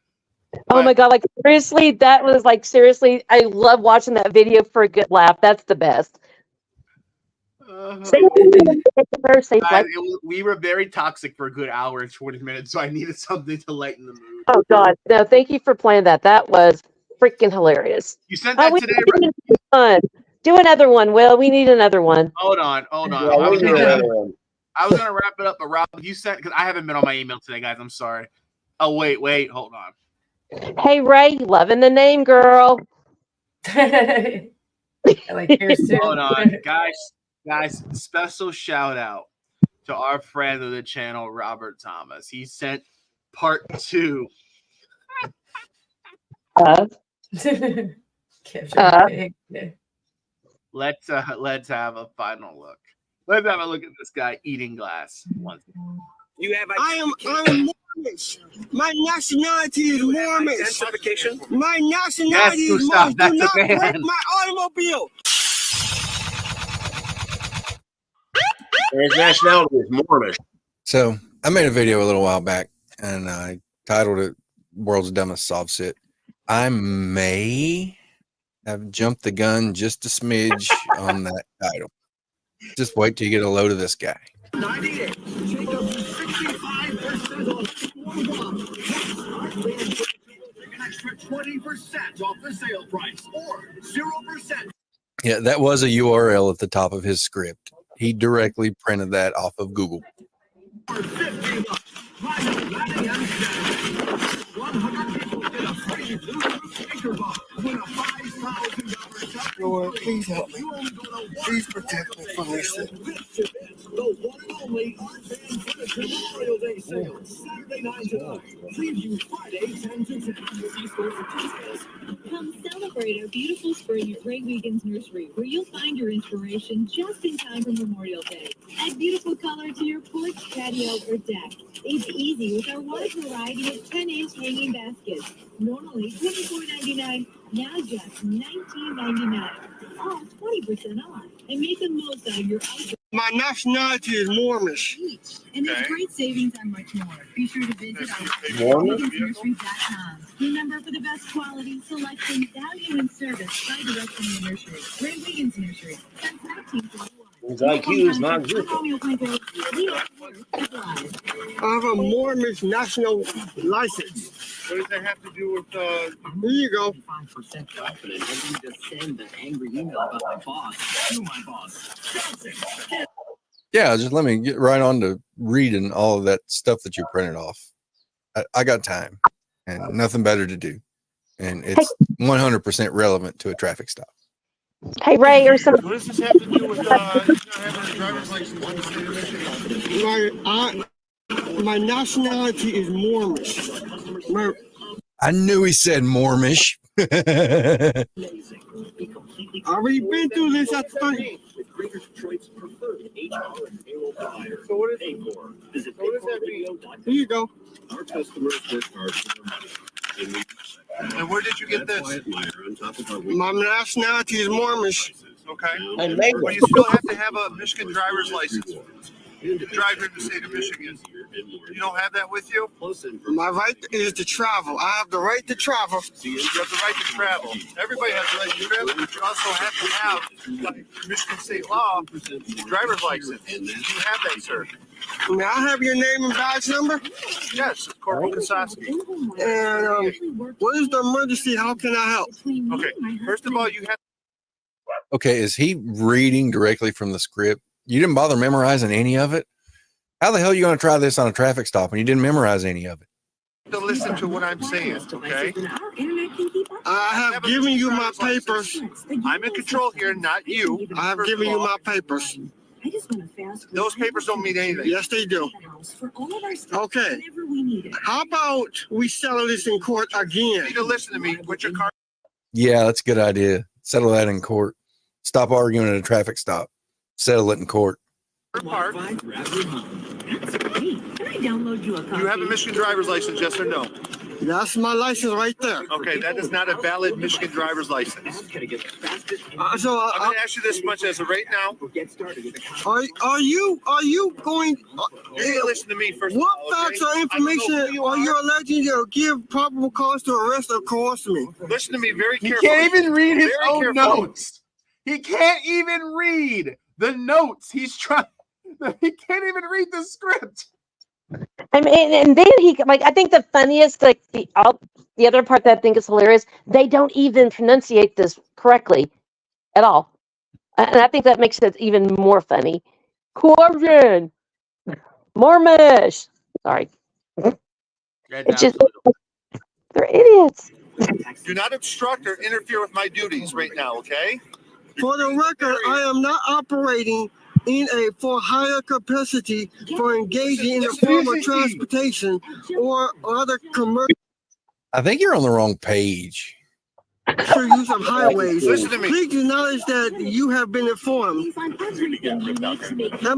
Oh my God, like seriously, that was like seriously, I love watching that video for a good laugh. That's the best. We were very toxic for a good hour and 20 minutes, so I needed something to lighten the mood. Oh God, no, thank you for playing that. That was freaking hilarious. You sent that today, right? Do another one, Will. We need another one. Hold on. Yeah, I was gonna wrap it up, but Rob, you sent because I haven't been on my email today, guys. I'm sorry. Oh wait, hold on. Hey Ray, loving the name, girl. I like yours too. Hold on, guys. Special shout out to our friend of the channel, Robert Thomas. He sent part 2. Let's have a final look. Let's have a look at this guy eating glass. I am Mormon. My nationality is Mormon. My nationality is Mormon. Do not break my automobile. his nationality is Mormon. So I made a video a little while back, and I titled it "World's Dumbest Solves It." I may have jumped the gun just a smidge on that title. Just wait till you get a load of this guy. 98. Jacob 65% off one bomb. An extra 20% off the sale price or 0%. Yeah, that was a URL at the top of his script. He directly printed that off of Google. 50 bucks. 100 people get a free Bluetooth speaker box. Win a $5,000 Lord, please help me. Please protect me from this thing. The one and only Art Van Furniture Memorial Day sale. Saturday 9 to 9. Preview Friday 10 to 10. See store for details. Come celebrate our beautiful spring at Ray Wiegand's Nursery, where you'll find your inspiration just in time for Memorial Day. Add beautiful color to your porch, patio, or deck. It's easy with our wide variety of 10-inch hanging baskets. Normally $24.99, now just $19.99. All 20% off. And make the most out of your outdoor. My nationality is Mormon. And there's great savings on much more. Be sure to visit our Mormon? website, Remember, for the best quality, selection, value, and service, buy direct from the nursery. Ray Wiegand's Nursery. Since 1941. His IQ is not good. I have a Mormon national license. What does that have to do with Here you go. 5% confident and you just send an angry email about my boss to my boss. Yeah, just let me get right on to reading all of that stuff that you printed off. I got time and nothing better to do. And it's 100% relevant to a traffic stop. Hey Ray, or some. What does this have to do with not having a driver's license in the state of Michigan? My nationality is Mormon. I knew he said Mormish. I've already been through this at the So what does that mean? Here you go. Our customers work hard for their money. And where did you get this? My nationality is Mormon. Okay. And make But you still have to have a Michigan driver's license to drive here in the state of Michigan. You don't have that with you? My right is to travel. I have the right to travel. You have the right to travel. Everybody has the right to travel, but you also have to have, like Michigan state law, driver's license. Do you have that, sir? May I have your name and badge number? Yes, Corporal Kosowski. And what is the emergency? How can I help? Okay, first of all, you have. Okay, is he reading directly from the script? You didn't bother memorizing any of it? How the hell are you going to try this on a traffic stop and you didn't memorize any of it? To listen to what I'm saying, okay? I have given you my papers. I'm in control here, not you. I have given you my papers. Those papers don't mean anything. Yes, they do. Okay. How about we settle this in court again? You need to listen to me. Put your car. Yeah, that's a good idea. Settle that in court. Stop arguing at a traffic stop. Settle it in court. Park. You have a Michigan driver's license, yes or no? That's my license right there. Okay, that is not a valid Michigan driver's license. So I'm going to ask you this much as of right now. Are you going? You need to listen to me first. What of all, facts okay? or information are you alleging to give probable cause to arrest or coerce me? Listen to me very He carefully. can't even read his Very own carefully. notes. He can't even read the notes. He's trying. He can't even read the script. I mean, and then I think the funniest, like the other part that I think is hilarious, they don't even pronunciate this correctly at all. And I think that makes it even more funny. Corbin, Mormish. Sorry. It's just, they're idiots. Do not obstruct or interfere with my duties right now, okay? For the record, I am not operating in a for hire capacity for engaging in a form of transportation or other commercial I think you're on the wrong page. use of highways. Listen to me. Please acknowledge that you have been informed. Am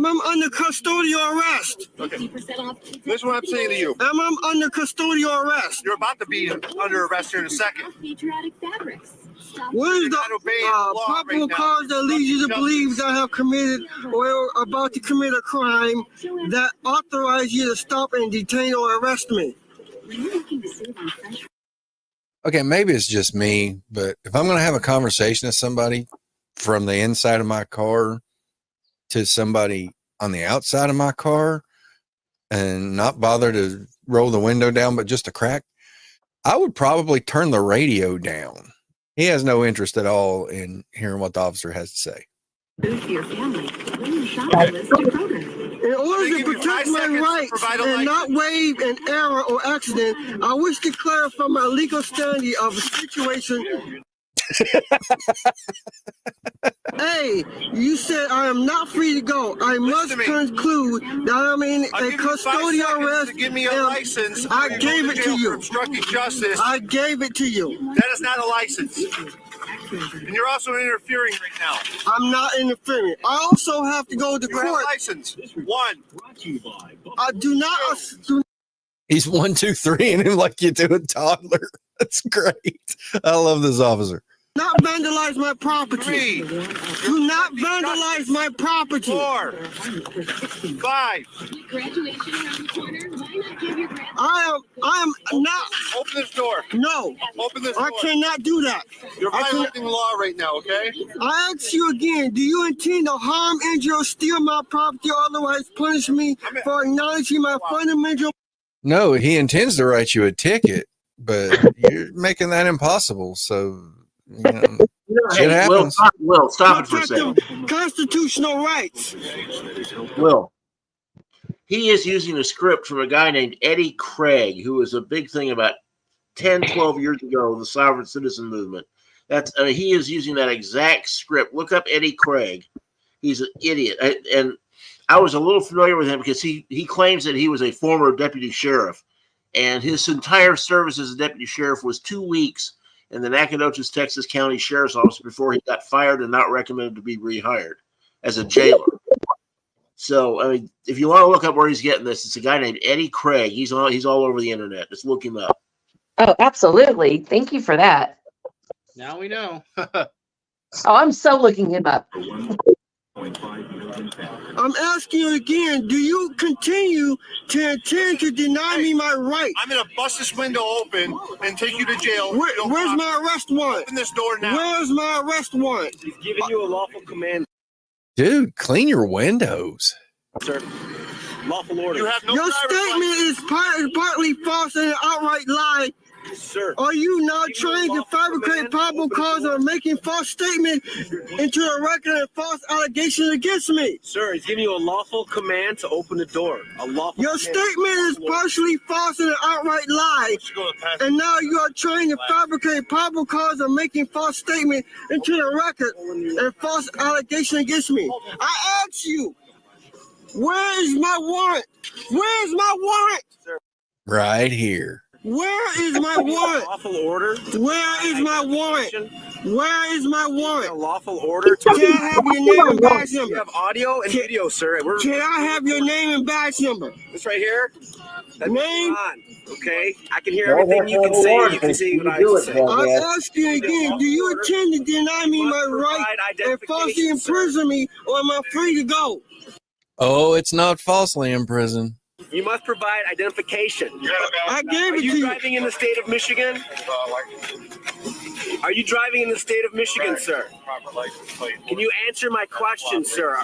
I under custodial arrest? Okay. This is what I'm saying to you. Am I under custodial arrest? You're about to be under arrest here in a second. What is the probable cause that leads you to believe that I have committed or about to commit a crime that authorizes you to stop and detain or arrest me? Okay, maybe it's just me, but if I'm going to have a conversation with somebody from the inside of my car to somebody on the outside of my car and not bother to roll the window down, but just a crack, I would probably turn the radio down. He has no interest at all in hearing what the officer has to say. In order to protect my rights and not waive an error or accident, I wish to clarify my legal standing of a situation. Hey, you said I am not free to go. I must conclude that I'm in a custodial arrest. Give me a license. I gave it to you. Obstructing justice. I gave it to you. That is not a license. And you're also interfering right now. I'm not interfering. I also have to go to You have a court. license. One. I do not. He's 1, 2, 3 and him like you do a toddler. That's great. I love this officer. Not vandalize my property. Do not vandalize my property. 4, 5. I am not. Open this door. No. Open this I door. cannot do that. You're violating the law right now, okay? I ask you again, do you intend to harm, injure, or steal my property or otherwise punish me for acknowledging my fundamental? No, he intends to write you a ticket, but you're making that impossible. So, you know, shit happens. Will, stop it for a second. Constitutional rights. Will, he is using a script from a guy named Eddie Craig, who was a big thing about 10, 12 years ago, the sovereign citizen movement. He is using that exact script. Look up Eddie Craig. He's an idiot. And I was a little familiar with him because he claims that he was a former deputy sheriff, and his entire service as a deputy sheriff was 2 weeks in the Nacogdoches, Texas County Sheriff's Office before he got fired and not recommended to be rehired as a jailer. So, I mean, if you want to look up where he's getting this, it's a guy named Eddie Craig. He's all over the internet. Just look him up. Oh, absolutely. Thank you for that. Now we know. Oh, I'm so looking him up. I'm asking you again, do you continue to intend to deny me my right? I'm gonna bust this window open and take you to jail. Where's my arrest warrant? Open this door now. Where's my arrest warrant? He's giving you a lawful command, Dude, clean your windows. sir. Lawful order. You have no Your driver's statement is partly false and an outright lie. Sir. Are you now trying to fabricate probable cause or making false statement into a record and false allegations against me? Sir, he's giving you a lawful command to open the door. A lawful Your command. statement is partially false and an outright lie. And now you are trying to fabricate probable cause or making false statement into the record and false allegation against me. I ask you, where is my warrant? Where is my warrant? Right here. Where is my warrant? Lawful order. Where is my warrant? Where is my warrant? A lawful order. Can I have your name and badge You number? have audio and video, sir. Can I have your name and badge number? This right here. That Name? on, okay? I can hear everything you can say. You can see what I can say. I ask you again, do you intend to deny me my right and falsely imprison me, or am I free to go? Oh, it's not falsely in prison. You must provide identification. I gave Are it to you you. driving in the state of Michigan? Are you driving in the state of Michigan, sir? Can you answer my question, sir?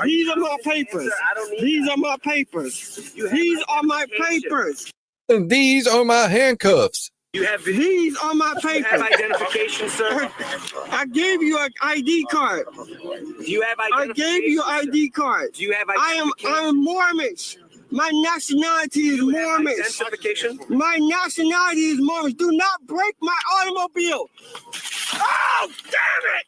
These are my papers. Sir, I don't need These are my papers. These are my papers. And these are my handcuffs. You have These are my you papers. have identification, sir? I gave you an ID card. Do you have I identification? gave you an ID card. Do you have I'm Mormons. My nationality is Mormons. identification? My nationality is Mormons. Do not break my automobile. Oh, damn it!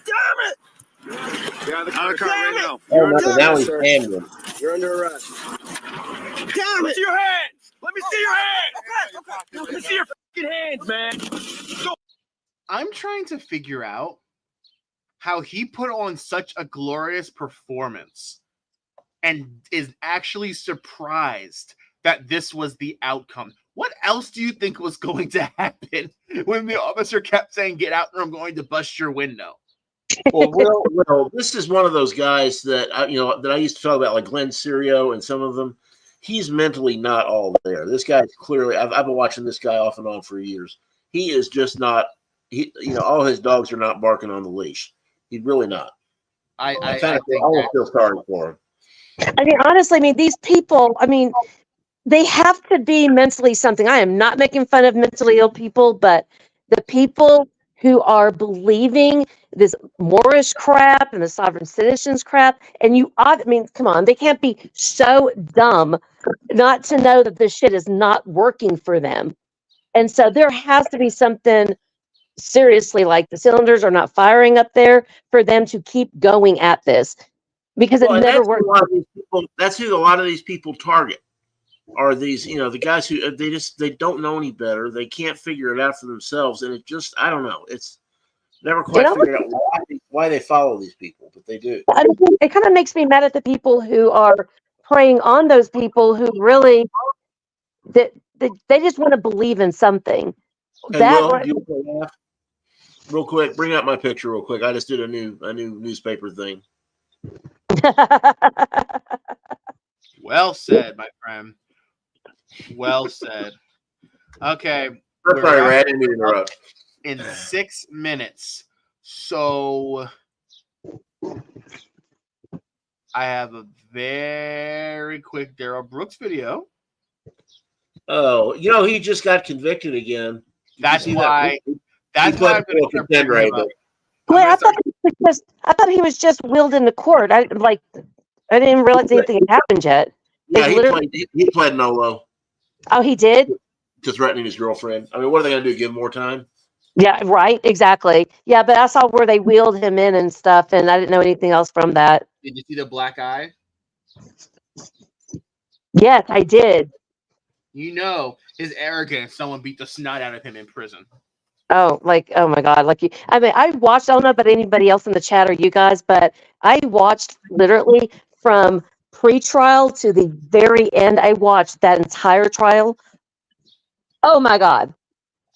Damn it! You're out of the Out of the car right now. Oh, no, Damn now it, he's sir. handling. You're under arrest. Damn Let it! me see your hands. Let me see your hands. Let me see your fucking hands, man. I'm trying to figure out how he put on such a glorious performance and is actually surprised that this was the outcome. What else do you think was going to happen when the officer kept saying, "Get out or I'm going to bust your window"? Well, this is one of those guys that I used to talk about, like Glenn Serio and some of them. He's mentally not all there. This guy's clearly. I've been watching this guy off and on for years. He is just not. All his dogs are not barking on the leash. He's really not. I almost feel sorry for him. I mean, honestly, these people, they have to be mentally something. I am not making fun of mentally ill people, but the people who are believing this Moorish crap and the sovereign citizens crap, and come on, they can't be so dumb not to know that this shit is not working for them. And so there has to be something seriously, like the cylinders are not firing up there for them to keep going at this, because it never works. That's who a lot of these people target. Are these, the guys who they don't know any better. They can't figure it out for themselves, and I don't know. It's never quite figured out why they follow these people, but they do. It kind of makes me mad at the people who are preying on those people who really they just want to believe in something. Hey, Will, do you want to laugh? Real quick, bring out my picture real quick. I just did a new newspaper thing. Well said, my friend. Well said. Okay. I'm sorry, Ray, I didn't mean to interrupt. In 6 minutes. So I have a very quick Darrell Brooks video. Oh, he just got convicted again. That's why I'm going to start bringing him up. Wait, I thought he was just wheeled into court. I didn't realize anything had happened yet. Yeah, he pled NOLO. Oh, he did? To threatening his girlfriend. What are they going to do? Give him more time? Yeah, right. Exactly. Yeah, but I saw where they wheeled him in and stuff, and I didn't know anything else from that. Did you see the black eye? Yes, I did. His arrogance. Someone beat the snot out of him in prison. Oh, my God. I watched, I don't know about anybody else in the chat or you guys, but I watched literally from pre-trial to the very end. I watched that entire trial. Oh my God.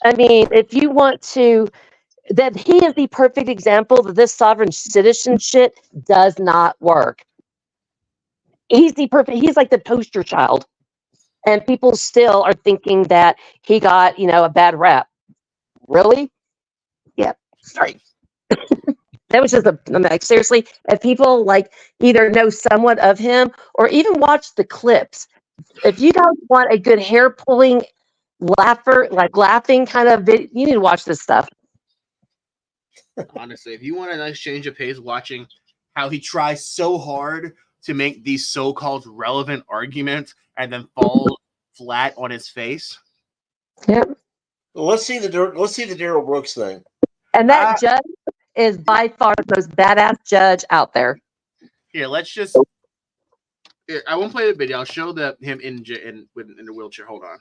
If you want to that he is the perfect example that this sovereign citizen shit does not work. He's like the poster child. And people still are thinking that he got, a bad rap. Really? Yeah. Sorry. That was just I'm like, seriously, if people either know somewhat of him or even watch the clips, if you guys want a good hair pulling laughing kind of video, you need to watch this stuff. Honestly, if you want a nice change of pace, watching how he tries so hard to make these so-called relevant arguments and then falls flat on his face. Yep. Well, let's see the Daryl Brooks thing. And that judge is by far the most badass judge out there. Here, let's just. I won't play the video. I'll show him in the wheelchair. Hold on.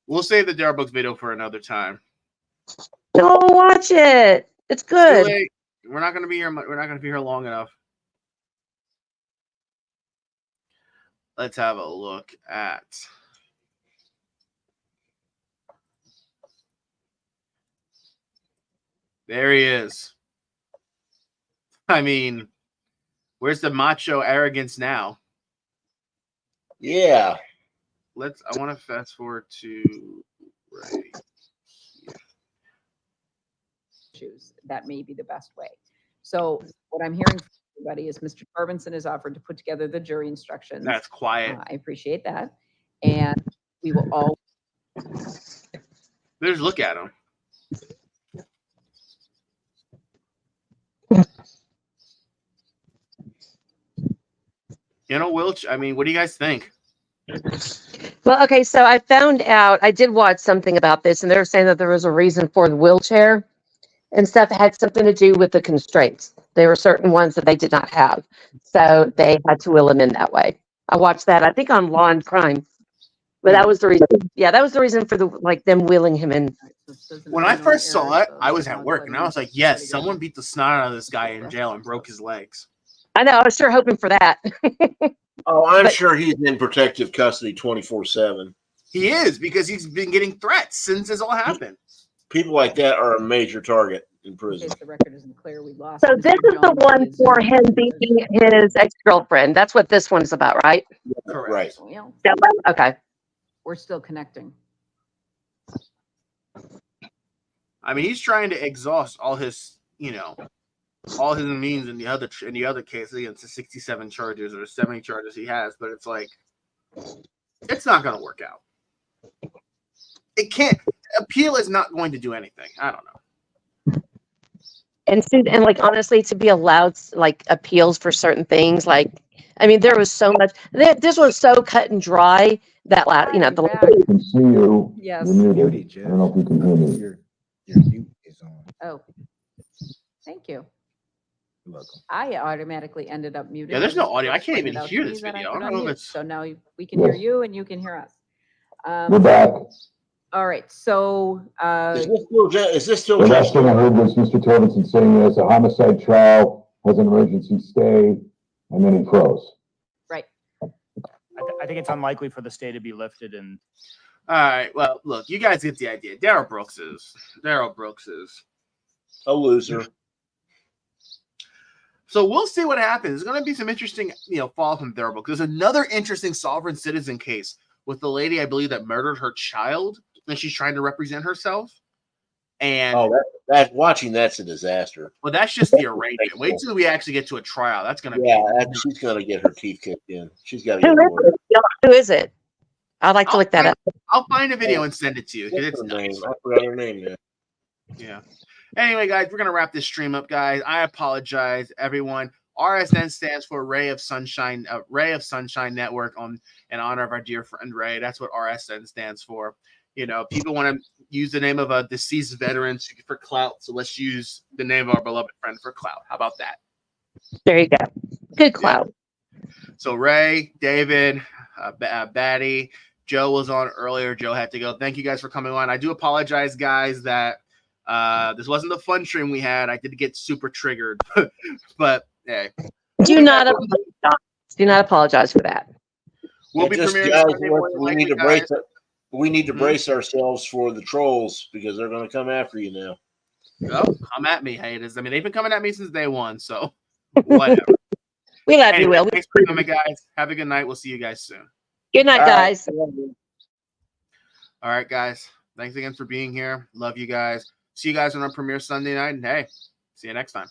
We'll save the Daryl Brooks video for another time. Don't watch it. It's good. We're not going to be here. We're not going to be here long enough. Let's have a look at. There he is. I mean, where's the macho arrogance now? Yeah. I want to fast forward to Ray. Choose. That may be the best way. So what I'm hearing from everybody is Mr. Corbinson has offered to put together the jury instructions. That's quiet. I appreciate that. And we will all. There's look at him. Wilch, I mean, what do you guys think? Well, okay, so I found out, I did watch something about this, and they were saying that there was a reason for the wheelchair and stuff that had something to do with the constraints. There were certain ones that they did not have, so they had to wheel him in that way. I watched that, I think, on Law and Crime, but that was the reason. Yeah, that was the reason for them wheeling him in. When I first saw it, I was at work, and I was like, yes, someone beat the snot out of this guy in jail and broke his legs. I know, I was sure hoping for that. Oh, I'm sure he's in protective custody 24/7. He is, because he's been getting threats since this all happened. People like that are a major target in prison. The record isn't clear. We lost. So this is the one for him beating his ex-girlfriend. That's what this one's about, right? Correct. Right. Well, okay. We're still connecting. I mean, he's trying to exhaust all his, all his means in the other case against the 67 charges or 70 charges he has, but it's like, it's not going to work out. It can't. Appeal is not going to do anything. I don't know. And honestly, to be allowed appeals for certain things, there was so much. This was so cut and dry that I can see you. Yes. You're muted. I don't know if you can hear me. Your mute is on. Oh, thank you. You're welcome. I automatically ended up muted. Yeah, there's no audio. I can't Pointed even out hear to this me that video. I put don't on know if mute. it's. So now we can hear you and you can hear us. We're back. All right. So Is this still The last thing I heard was Mr. Torbenson saying there's a homicide trial, has an emergency stay, and then he froze. right. I think it's unlikely for the stay to be lifted. And All right. Well, look, you guys get the idea. Daryl Brooks is a loser. So we'll see what happens. There's going to be some interesting, fall from Daryl Brooks. There's another interesting sovereign citizen case with the lady, I believe, that murdered her child, and she's trying to represent herself. And that's a disaster. well, that's just the arraignment. Wait till we actually get to a trial. That's going to She's going to get her teeth kicked in. She's got to Who get is more. it? Who is it? I'd like to look that up. I'll find a video and send it to you. 'Cause it's What's her name? nice. I forgot her name now. Yeah. Anyway, guys, we're gonna wrap this stream up, guys. I apologize, everyone. RSN stands for Ray of Sunshine Network in honor of our dear friend Ray. That's what RSN stands for. People want to use the name of a deceased veteran for clout, so let's use the name of our beloved friend for clout. How about that? There you go. Good clout. So Ray, David, Batty, Joe was on earlier. Joe had to go. Thank you guys for coming on. I do apologize, guys, that this wasn't the fun stream we had. I did get super triggered, but hey. Do not apologize. Do not apologize for that. We'll be Just, premiering guys, Sunday morning, we likely, need to guys. We need to brace ourselves for the trolls because they're going to come after you now. Oh, come at me, haters. I mean, they've been coming at me since day one, so whatever. We love you, Anyway, Will. thanks for coming, guys. Have a good night. We'll see you guys soon. Good night, All right. guys. All right, guys. Thanks again for being here. Love you guys. See you guys on our premiere Sunday night. And hey, see you next time.